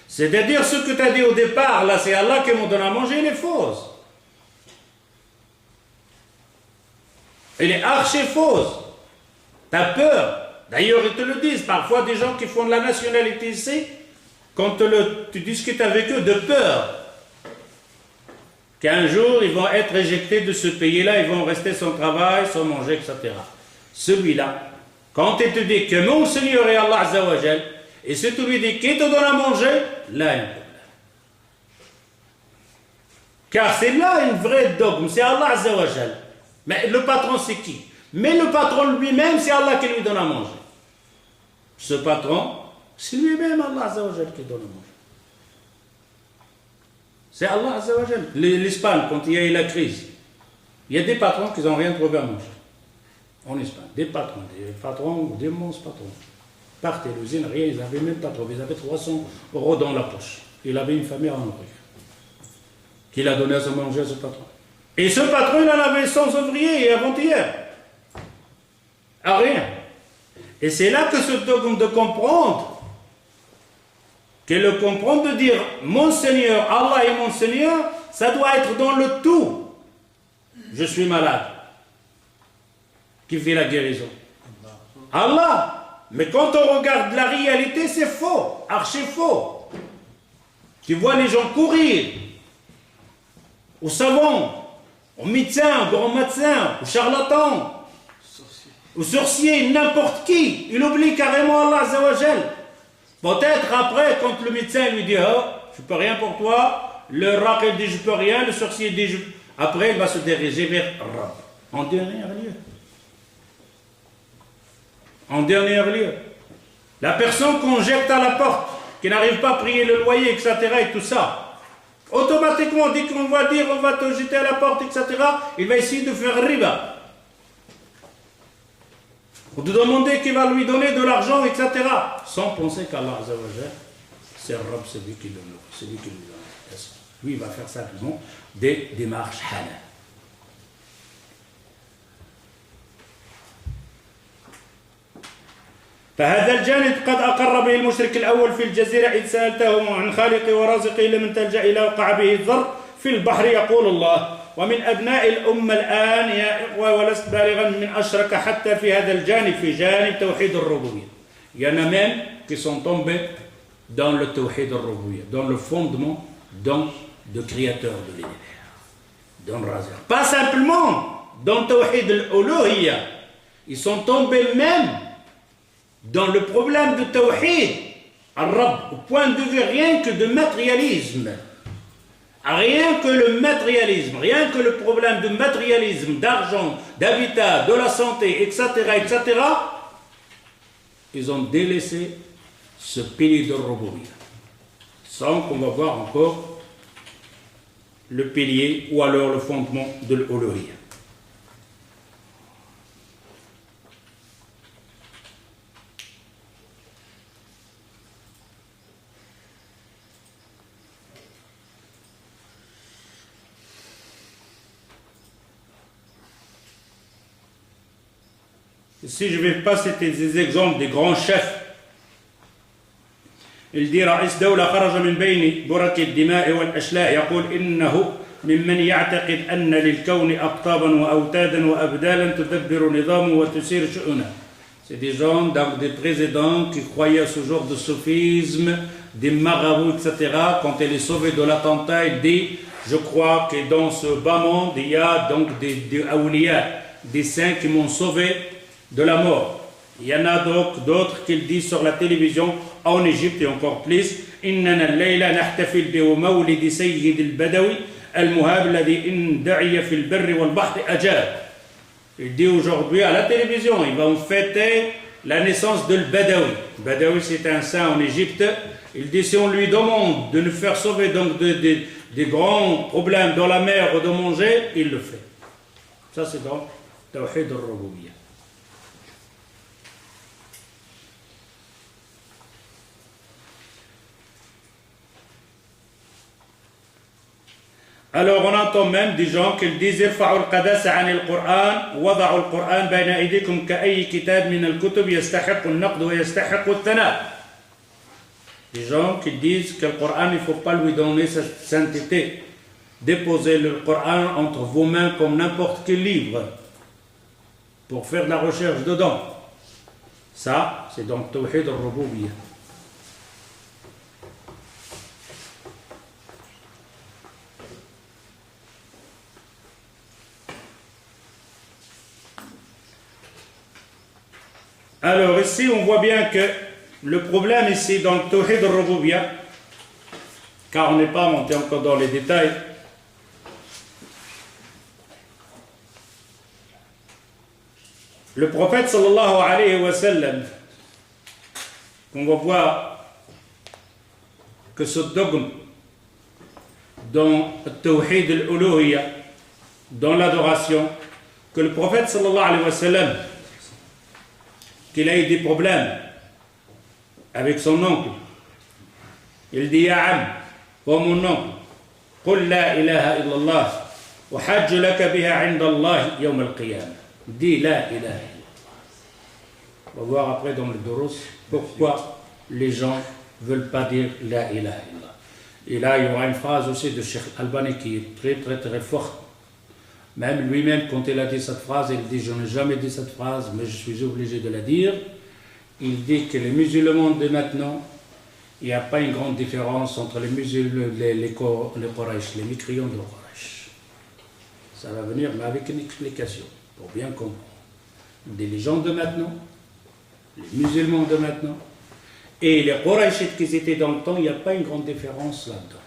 C'est-à-dire, ce que tu as dit au départ, là, c'est Allah qui me donne à manger, il est fausse. Il est archi-fausse. Tu as peur. D'ailleurs, ils te le disent, parfois des gens qui font de la nationalité ici, quand tu discutes avec eux de peur, qu'un jour ils vont être éjectés de ce pays-là, ils vont rester sans travail, sans manger, etc. Celui-là, quand il te dit que mon Seigneur est Allah Azza wa Jal, et si tu lui dis qui te donne à manger, là il y a un problème. Car c'est là une vraie dogme, c'est Allah Azza wa Jal. Mais le patron c'est qui? Mais le patron lui-même, c'est Allah qui lui donne à manger. Ce patron, c'est lui-même Allah Azza wa Jal qui donne à manger. C'est Allah Azza wa Jal. L'Espagne, quand il y a eu la crise, il y a des patrons qui n'ont rien trouvé à manger. En Espagne, des patrons, des monstres patrons. Partent à l'usine, rien, ils n'avaient même pas trouvé. Ils avaient 300 € dans la poche. Il avait une famille à nourrir. Qu'il a donné à se manger à ce patron. Et ce patron, il en avait 100 ouvriers avant-hier. À rien. Et c'est là que ce dogme de comprendre, que le comprendre de dire mon Seigneur, Allah est mon Seigneur, ça doit être dans le tout. Je suis malade. Qui fait la guérison? Allah. Mais quand on regarde la réalité, c'est faux, archi faux. Tu vois les gens courir aux savants, aux médecins, aux grands médecins, aux charlatans, aux sorciers, n'importe qui. Il oublie carrément Allah Azza wa Jal. Peut-être après, quand le médecin lui dit oh, je ne peux rien pour toi, le raq il dit je peux rien, le sorcier dit je... Après il va se diriger vers Rab. En dernier lieu. En dernier lieu. La personne qu'on jette à la porte, qui n'arrive pas à payer le loyer, etc. et tout ça, automatiquement, dès qu'on va dire on va te jeter à la porte, etc., il va essayer de faire riba. Ou de demander qu'il va lui donner de l'argent, etc. Sans penser qu'Allah Azzawajal, c'est Rab, c'est lui qui le donne. C'est lui qui lui donne. Lui, il va faire simplement des démarches halal. فهذا الجانب قد أقر به المشرك الأول في الجزيرة إذ سألته عن خالقي ورازقي لمن تلجأ إلى وقع به الضر في البحر يقول الله ومن أبناء الأمة الآن يا إخوة ولست بالغا من أشرك حتى في هذا الجانب في جانب توحيد الربوبية. Il y en a même qui sont tombés dans le tawhid al-rububiyya, dans le fondement de créateur de l'univers, dans le razir. Pas simplement dans le tawhid al-uluhiyya, ils sont tombés même dans le problème de tawhid al-Rabb, au point de vue rien que de matérialisme. Rien que le matérialisme, rien que le problème de matérialisme, d'argent, d'habitat, de la santé, etc., etc., ils ont délaissé ce pilier de Rububiyya. Sans qu'on va voir encore le pilier ou alors le fondement de l'Uluhiyya. Si je vais passer des exemples des grands chefs, il dit رئيس دولة خرج من بين برك الدماء والأشلاء يقول إنه ممن يعتقد أن للكون أقطابا وأوتادا وأبدالا تدبر نظامه وتسير شؤونه. C'est des gens, donc des présidents qui croyaient à ce genre de sophisme, des marabouts, etc. Quand il est sauvé de l'attentat, il dit je crois que dans ce bas monde il y a donc des awliya, des saints qui m'ont sauvé de la mort. Il y en a donc d'autres qui le disent sur la télévision en Égypte et encore plus. إننا الليلة نحتفل بمولد سيد البدوي المهاب الذي إن دعي في البر والبحر أجاب. Il dit aujourd'hui à la télévision, ils vont fêter la naissance de l'Badawi. Badawi c'est un saint en Égypte. Il dit si on lui demande de nous faire sauver donc des grands problèmes dans la mer ou de manger, il le fait. Ça c'est donc Tawhid al-Rububiyya. Alors on entend même des gens qui disent ارفعوا القداسة عن القرآن وضعوا القرآن بين أيديكم كأي كتاب من الكتب يستحق النقد ويستحق الثناء. Des gens qui disent que le Coran il ne faut pas lui donner sa sainteté. Déposez le Coran entre vos mains comme n'importe quel livre pour faire de la recherche dedans. Ça c'est donc Tawhid al-Rububiyya. Alors ici, on voit bien que le problème ici dans le Tawhid al-Rububiyya, car on n'est pas monté encore dans les détails, le prophète sallallahu alayhi wa sallam, on va voir que ce dogme dans le Tawhid al-Uluhiyya, dans l'adoration, que le prophète sallallahu alayhi wa sallam, qu'il a eu des problèmes avec son oncle. Il dit Ya Am, ô mon oncle, قل لا إله إلا الله وحج لك بها عند الله يوم القيامة. Dis la ilaha illallah. On va voir après dans le Durus pourquoi les gens ne veulent pas dire la ilaha illallah. Et là, il y aura une phrase aussi de Cheikh Albani qui est très très très forte. Même lui-même, quand il a dit cette phrase, il dit « Je n'ai jamais dit cette phrase, mais je suis obligé de la dire ». Il dit que les musulmans de maintenant, il n'y a pas une grande différence entre les musulmans, les Quraysh, les mécréants de Quraysh. Ça va venir, mais avec une explication, pour bien comprendre. Les gens de maintenant, les musulmans de maintenant, et les Quraysh qui étaient dans le temps, il n'y a pas une grande différence là-dedans.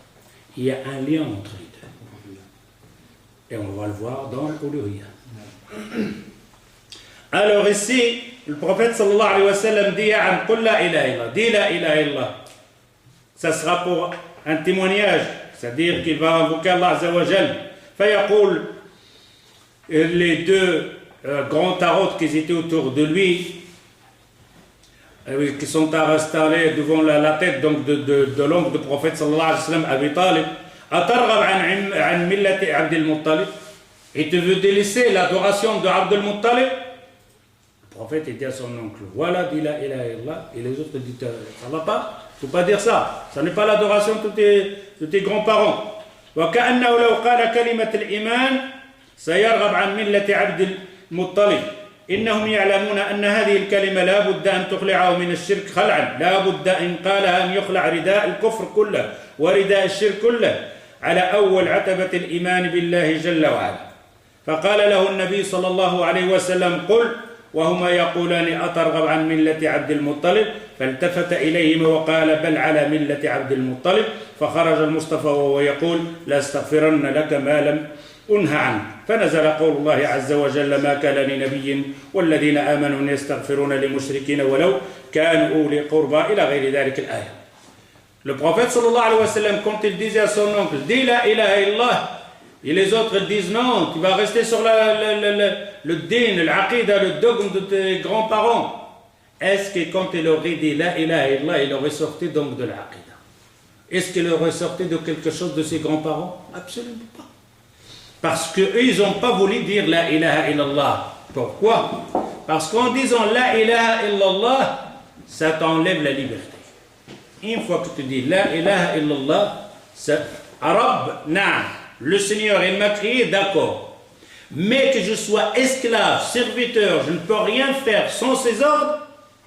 il y a un lien entre les deux. Et on va le voir dans l'Uluhiyya. Alors ici, le prophète sallallahu alayhi wa sallam dit Qul la ilaha illallah, dis la ilaha illallah. Ça sera pour un témoignage, c'est-à-dire qu'il va invoquer Allah Azza wa Jal. Fayaqul, les deux grands tarots qui étaient autour de lui, qui sont installés devant la tête donc de l'oncle du prophète sallallahu alayhi wa sallam, Abi Talib, Atarghab an millati Abdul Muttalib, et tu veux délaisser l'adoration de Abdul Muttalib? Le prophète dit à son oncle, voilà, dis la ilaha illallah, et les autres disent, ça va pas, il ne faut pas dire ça, ça n'est pas l'adoration de tes grands-parents. وكأنه لو قال كلمة الإيمان سيرغب عن ملة عبد المطلب إنهم يعلمون أن هذه الكلمة لا بد أن تخلعه من الشرك خلعا لا بد إن قالها أن يخلع رداء الكفر كله ورداء الشرك كله على أول عتبة الإيمان بالله جل وعلا فقال له النبي صلى الله عليه وسلم قل وهما يقولان أترغب عن ملة عبد المطلب فالتفت إليهما وقال بل على ملة عبد المطلب فخرج المصطفى وهو يقول لاستغفرن لك ما لم أنهى عنه فنزل قول الله عز وجل ما كان لنبي والذين آمنوا أن يستغفرون لمشركين ولو كانوا أولي قربى إلى غير ذلك الآية. Le prophète sallallahu alayhi wa sallam, quand il disait à son oncle dis la ilaha illallah, et les autres disent non, tu vas rester sur le din, l'aqida, le dogme de tes grands-parents. Est-ce que quand il aurait dit la ilaha illallah, il aurait sorti donc de l'aqida? Est-ce qu'il aurait sorti de quelque chose de ses grands-parents? Absolument pas. Parce qu'eux, ils n'ont pas voulu dire la ilaha illallah. Pourquoi? Parce qu'en disant la ilaha illallah, ça t'enlève la liberté. Une fois que tu dis la ilaha illallah, Arab, na'am. Le Seigneur, il m'a créé, d'accord. Mais que je sois esclave, serviteur, je ne peux rien faire sans ses ordres,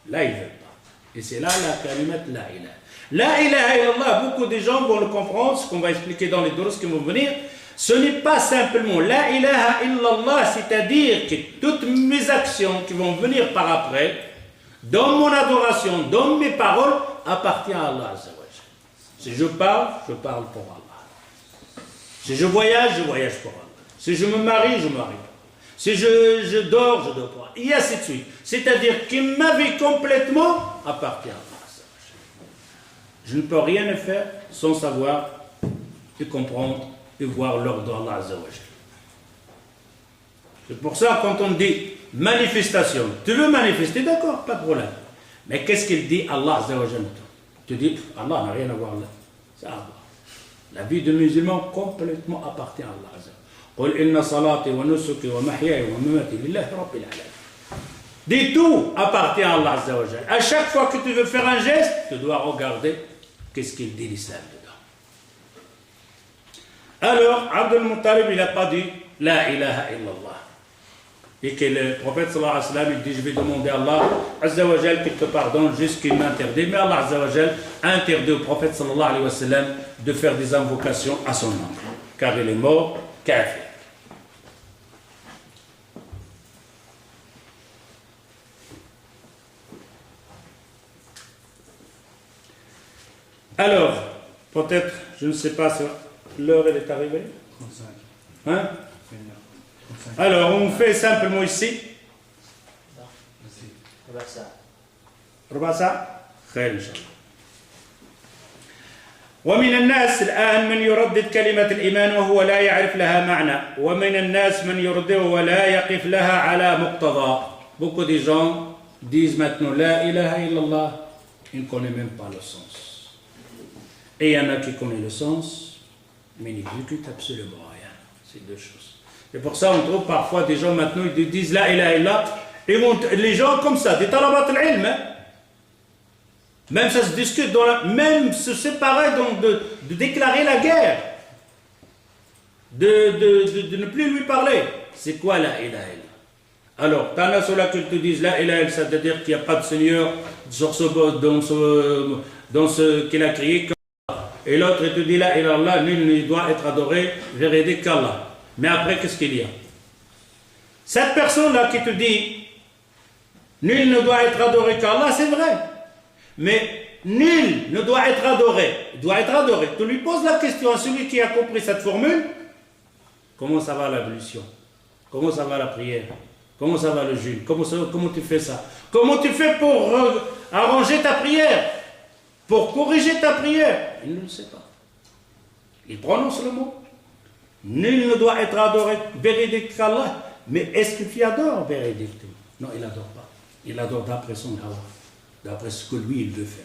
là, ils ne veulent pas. Et c'est là la kalimat la ilaha. La ilaha illallah, beaucoup de gens vont le comprendre, ce qu'on va expliquer dans les doros qui vont venir. Ce n'est pas simplement la ilaha illallah, c'est-à-dire que toutes mes actions qui vont venir par après, dans mon adoration, dans mes paroles, appartiennent à Allah Azza wa Jalla. Si je parle pour Allah. Si je voyage pour Allah. Si je me marie pour Allah. Si je dors pour Allah. Et ainsi de suite. C'est-à-dire que ma vie complètement appartient à Allah. Je ne peux rien faire sans savoir et comprendre et voir l'ordre d'Allah. C'est pour ça quand on dit manifestation, tu veux manifester, d'accord, pas de problème. Mais qu'est-ce qu'il dit Allah? Tu dis, Allah n'a rien à voir là. C'est Allah. La vie de musulman complètement appartient à Allah. قل إن صلاتي ونسكي ومحياي ومماتي لله رب العالمين. Dis tout appartient à Allah Azza wa Jal. À chaque fois que tu veux faire un geste, tu dois regarder qu'est-ce qu'il dit l'islam dedans. Alors, Abdul Muttalib, il n'a pas dit la ilaha illallah. Et que le prophète sallallahu alayhi wa sallam, il dit je vais demander à Allah Azza wa Jal qu'il te pardonne jusqu'il m'interdit. Mais Allah Azza wa Jal a interdit au prophète sallallahu alayhi wa sallam de faire des invocations à son nom, car il est mort kafir. Alors, peut-être, je ne sais pas si l'heure elle est arrivée. 35. Hein? Alors, on fait simplement ici. ربع ساعة خير إن شاء الله. ومن الناس الآن من يردد كلمة الإيمان وهو لا يعرف لها معنى ومن الناس من يردده ولا يقف لها على مقتضى. Beaucoup de gens disent maintenant la ilaha illallah, ils ne connaissent même pas le sens. Et il y en a qui connaissent le sens, mais n'exécutent absolument rien. C'est deux choses. Et pour ça, on trouve parfois des gens maintenant, ils disent la ilaha illallah, et les gens comme ça, des talabat al-ilm, même ça se discute, même se séparer donc de déclarer la guerre, de ne plus lui parler. C'est quoi la ilaha illallah? Alors, t'en as ceux-là qui te disent la ilaha illallah, c'est-à-dire qu'il n'y a pas de Seigneur dans ce qu'il a créé. Et l'autre te dit la ilaha illallah, nul ne doit être adoré, véridique qu'Allah. Mais après, qu'est-ce qu'il y a? Cette personne-là qui te dit nul ne doit être adoré qu'Allah, c'est vrai. Mais nul ne doit être adoré. Il doit être adoré. Tu lui poses la question à celui qui a compris cette formule. Comment ça va l'ablution? Comment ça va la prière? Comment ça va le jeûne? Comment tu fais ça? Comment tu fais pour arranger ta prière? Pour corriger ta prière? Il ne le sait pas. Il prononce le mot. Nul ne doit être adoré véridique qu'Allah. Mais est-ce que tu adores véridique? Non, il n'adore pas. Il adore d'après son hawa, d'après ce que lui il veut faire.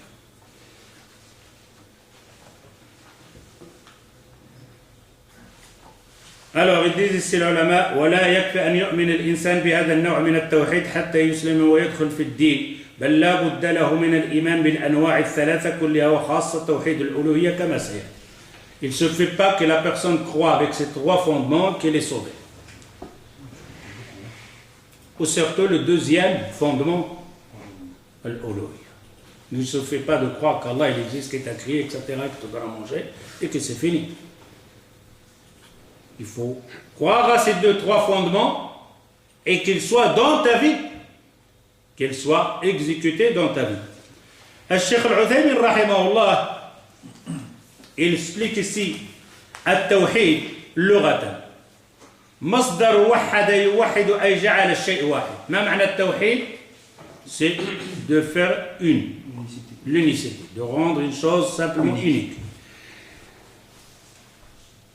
Alors, ils disent ici l'ulama, ولا يكفي أن يؤمن الإنسان بهذا النوع من التوحيد حتى يسلم ويدخل في الدين بل لا بد له من الإيمان بالأنواع الثلاثة كلها وخاصة توحيد الألوهية كما سيأتي. Il ne se fait pas que la personne croit avec ces trois fondements qu'elle est sauvée. Ou surtout le deuxième fondement, l'uluhiyya. Il ne se fait pas de croire qu'Allah il existe, qu'il t'a créé, etc., qu'il te donne à manger et que c'est fini. Il faut croire à ces trois fondements et qu'ils soient dans ta vie, qu'ils soient exécutés dans ta vie. Al-Sheikh Al-Uthaymin, rahimahullah, il explique ici التوحيد لغة مصدر وحد يوحد أي جعل الشيء واحد. ما معنى التوحيد؟ C'est de faire l'unicité, de rendre une chose simplement unique.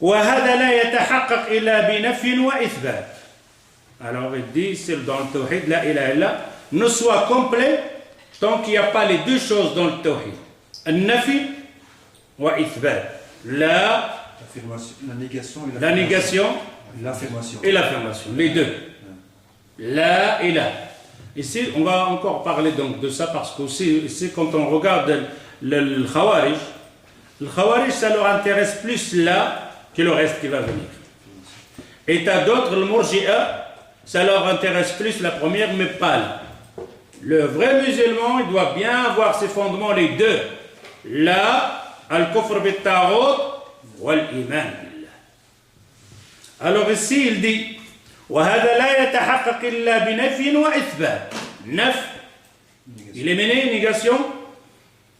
وهذا لا يتحقق إلا بنفي وإثبات. Alors il dit, c'est dans le tawhid, la ilaha illa, ne soit complet tant qu'il n'y a pas les deux choses dans le tawhid. النفي وإثبات. La négation et l'affirmation. Les deux. La ilaha. Ici, on va encore parler donc de ça parce que aussi quand on regarde le Khawarij, ça leur intéresse plus là que le reste qui va venir. Et t'as d'autres, le Murji'a, ça leur intéresse plus la première, mais pas là. Le vrai musulman, il doit bien avoir ses fondements, les deux. Là, al-kufr bit-taghut wal-iman billah. Alors ici, il dit وهذا لا يتحقق إلا بنفي وإثبات. Nef, éliminer, négation,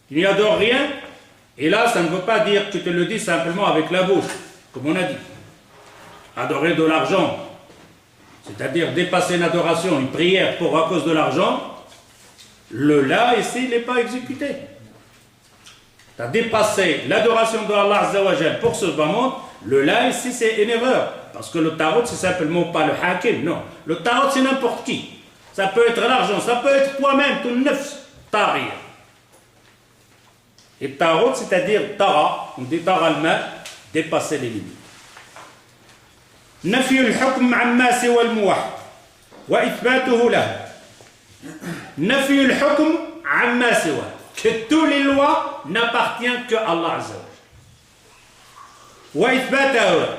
il n'y adore rien. Et là, ça ne veut pas dire que tu te le dis simplement avec la bouche, comme on a dit. Adorer de l'argent, c'est-à-dire dépasser une adoration, une prière à cause de l'argent, le là ici, il n'est pas exécuté. Tu as dépassé l'adoration de Allah Azza wa Jal pour ce bas monde, le là ici, c'est une erreur. Parce que le tarot, c'est simplement pas le hakim, non. Le tarot, c'est n'importe qui. Ça peut être l'argent, ça peut être toi-même, ton nefs, tarir. Et tarot, c'est-à-dire tara, on dit tara al-ma, dépasser les limites. نفي الحكم عما سوى الموحد وإثباته له. نفي الحكم عما سوى. Que toutes les lois n'appartiennent que Allah Azza wa Jal. وإثباته.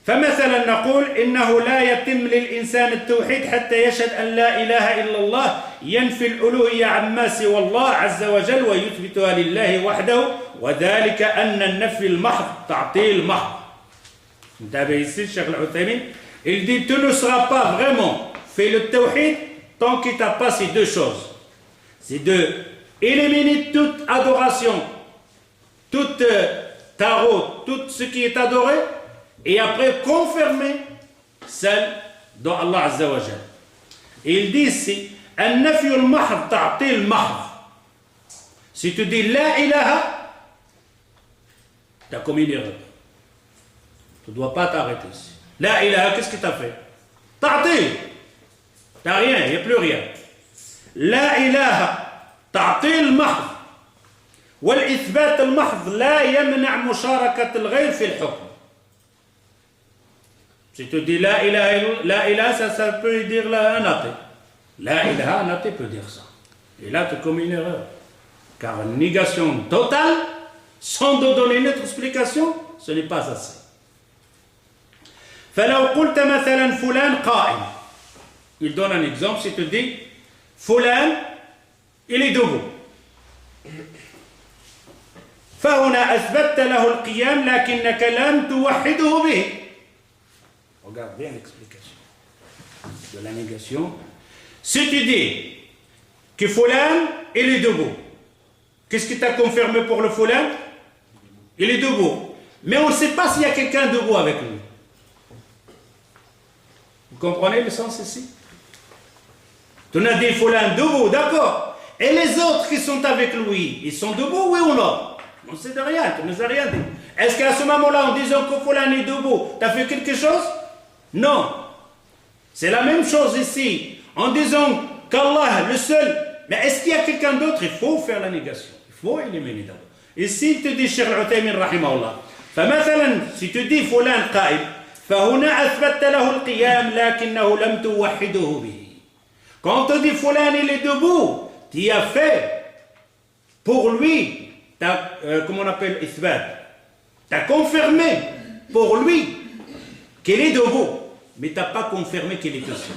فمثلا نقول إنه لا يتم للإنسان التوحيد حتى يشهد أن لا إله إلا الله ينفي الألوهية عما سوى الله عز وجل ويثبتها لله وحده وذلك أن النفي المحض تعطيل محض. Vous avez ici, Cheikh Al-Uthaymin, il dit tu ne seras pas vraiment fait le tawhid tant qu'il t'a pas ces deux choses. C'est de éliminer toute adoration, toute tarot, tout ce qui est adoré, et après confirmer celle dont Allah Azza wa Jal. Et il dit ici, النفي المحض تعطيل المحض. Si tu dis la ilaha, tu as commis une erreur. Tu ne dois pas t'arrêter ici. La ilaha, qu'est-ce que tu as fait? Ta'til. Tu n'as rien, il n'y a plus rien. La ilaha, ta'til المحض. والإثبات المحض لا يمنع مشاركة الغير في الحكم. Si tu dis la ilaha, ça peut dire un athée. La ilaha, un athée peut dire ça. Et là, tu commets une erreur. Car une négation totale, sans te donner une autre explication, ce n'est pas assez. فلو قلت مثلا فلان قائم. Il donne un exemple, si tu dis فلان, il est debout. فهنا أثبتت له القيام لكنك لم توحده به. Regarde bien l'explication de la négation. Si tu dis que Fulan, il est debout, Qu'est-ce qui t'a confirmé pour le fulan? Il est debout. Mais on ne sait pas s'il y a quelqu'un debout avec lui. Vous comprenez le sens ici? Tu as dit fulan debout, d'accord. Et les autres qui sont avec lui, ils sont debout, oui ou non? On ne sait de rien, tu ne nous as rien dit. Est-ce qu'à ce moment-là, en disant que fulan est debout, tu as fait quelque chose? Non. C'est la même chose ici. En disant qu'Allah, le seul, mais est-ce qu'il y a quelqu'un d'autre? Il faut faire la négation. Il faut éliminer d'abord. Ici, il te dit, Cheikh Al-Uthaymin, rahimahullah, فمثلا, si tu dis fulan قائم, فهنا أثبت له القيام لكنه لم توحده به. Quand on te dit fulan, il est debout, tu as fait pour lui, comment on appelle ithbat, tu as confirmé pour lui qu'il est debout, mais tu n'as pas confirmé qu'il est tout seul.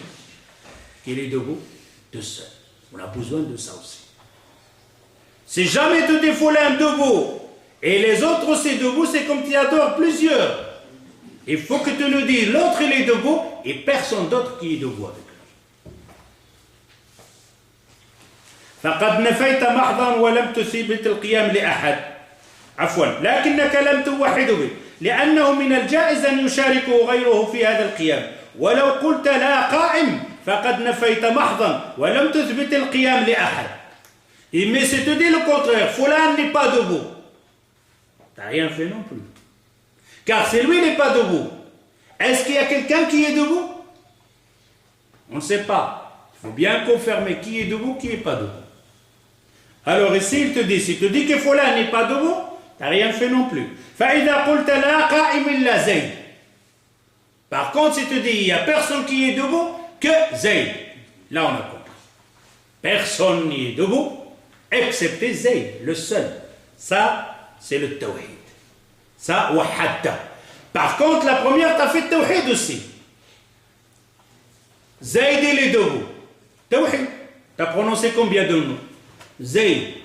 Qu'il est debout, tout seul. On a besoin de ça aussi. Si jamais tu dis fulan debout, et les autres aussi debout, c'est comme tu adores plusieurs. Il faut que tu nous dises, l'autre il est debout, et personne d'autre qui est debout avec lui. فقد نفيت محضا ولم تثبت القيام لأحد عفوا لكنك لم توحد به لأنه من الجائز أن يشاركه غيره في هذا القيام ولو قلت لا قائم فقد نفيت محضا ولم تثبت القيام لأحد. Mais si tu dis le contraire, fulan n'est pas debout, tu n'as rien fait non plus. Car si lui n'est pas debout, est-ce qu'il y a quelqu'un qui est debout? On ne sait pas. Il faut bien confirmer qui est debout, qui n'est pas debout. Alors ici, il te dit, si tu dis que fulan n'est pas debout, tu n'as rien fait non plus. فإذا قلت لا قائم إلا زيد. Par contre, si tu dis, il n'y a personne qui est debout que Zayd. Là, on a compris. Personne n'y est debout, excepté Zayd, le seul. Ça, c'est le tawhid. Ça, wahadda. Par contre, la première, tu as fait tawhid aussi. Zayd, il est debout. Tawhid. Tu as prononcé combien de noms? Zayd.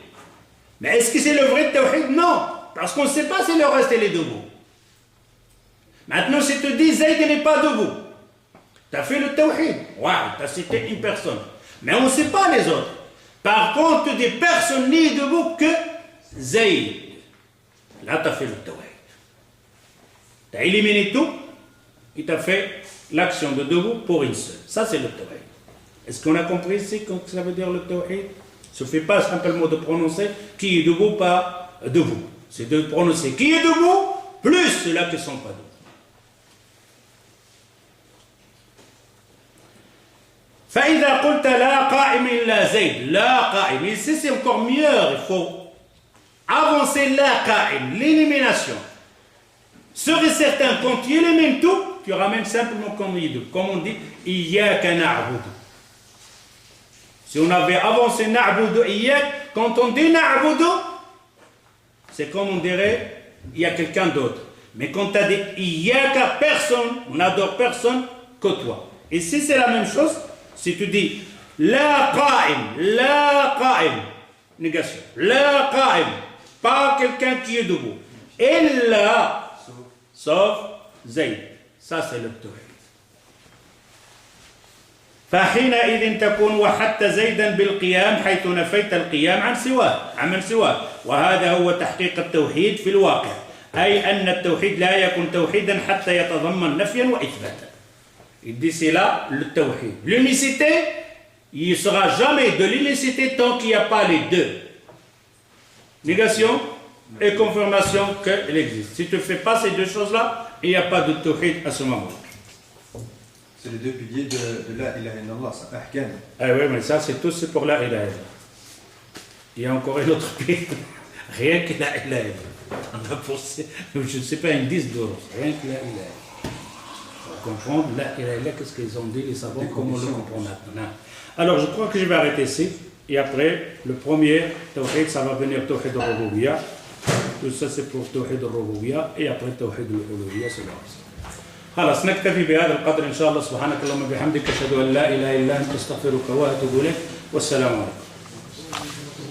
Mais est-ce que c'est le vrai tawhid? Non. Parce qu'on ne sait pas si le reste, il est debout. Maintenant, si tu dis Zayd, il n'est pas debout. Tu as fait le tawhid. Waouh, tu as cité une personne. Mais on ne sait pas les autres. Par contre, tu dis personne n'est debout que Zayd. Là, tu as fait le tawhid. Tu as éliminé tout et tu as fait l'action de debout pour une seule. Ça, c'est le tawhid. Est-ce qu'on a compris ici ce que ça veut dire le tawhid? Il ne suffit pas simplement de prononcer qui est debout, pas debout. C'est de prononcer qui est debout, plus ceux-là qui ne sont pas debout. فإذا قلت لا قائم إلا زيد لا قائم, ici c'est encore mieux, il faut avancer la قائم, l'élimination. Serait certain, quand tu élimines tout, tu ramènes simplement comme on dit إياك نعبد. Si on avait avancé na'budu iyyak, quand on dit na'budu, c'est comme on dirait il y a quelqu'un d'autre. Mais quand tu as dit iyyaka, personne, on n'adore personne que toi. Ici c'est la même chose. Si tu dis la qa'im, négation, la qa'im, pas quelqu'un qui est debout, illa, sauf Zayd. Ça c'est le tawhid. فحينئذ تكون وحدت زيدا بالقيام حيث نفيت القيام عن سواه وهذا هو تحقيق التوحيد في الواقع أي أن التوحيد لا يكون توحيدا حتى يتضمن نفيا وإثباتا. Il dit c'est là le tawhid. L'unicité, il ne sera jamais de l'unicité tant qu'il n'y a pas les deux. Négation et confirmation qu'elle existe. Si tu ne fais pas ces deux choses-là, il n'y a pas de tawhid à ce moment-là. C'est les deux piliers de la ilaha illallah, ça ahkam. Ah oui, mais ça c'est tout, c'est pour la ilaha illallah. Il y a encore un autre pilier, rien que la ilaha illallah. On a pensé, je ne sais pas, un 10 d'euros, rien que la ilaha illallah. Pour comprendre la ilaha illallah, qu'est-ce qu'ils ont dit, les savants, comment on le comprend maintenant. Alors je crois que je vais arrêter ici, et après, le premier tawhid, ça va venir tawhid al-rububiyyah. Tout ça c'est pour tawhid al-rububiyyah, et après tawhid al-uluhiyyah, c'est le reste. خلاص نكتفي بهذا القدر إن شاء الله. سبحانك اللهم وبحمدك أشهد أن لا إله إلا أنت أستغفرك وأتوب إليك والسلام عليكم.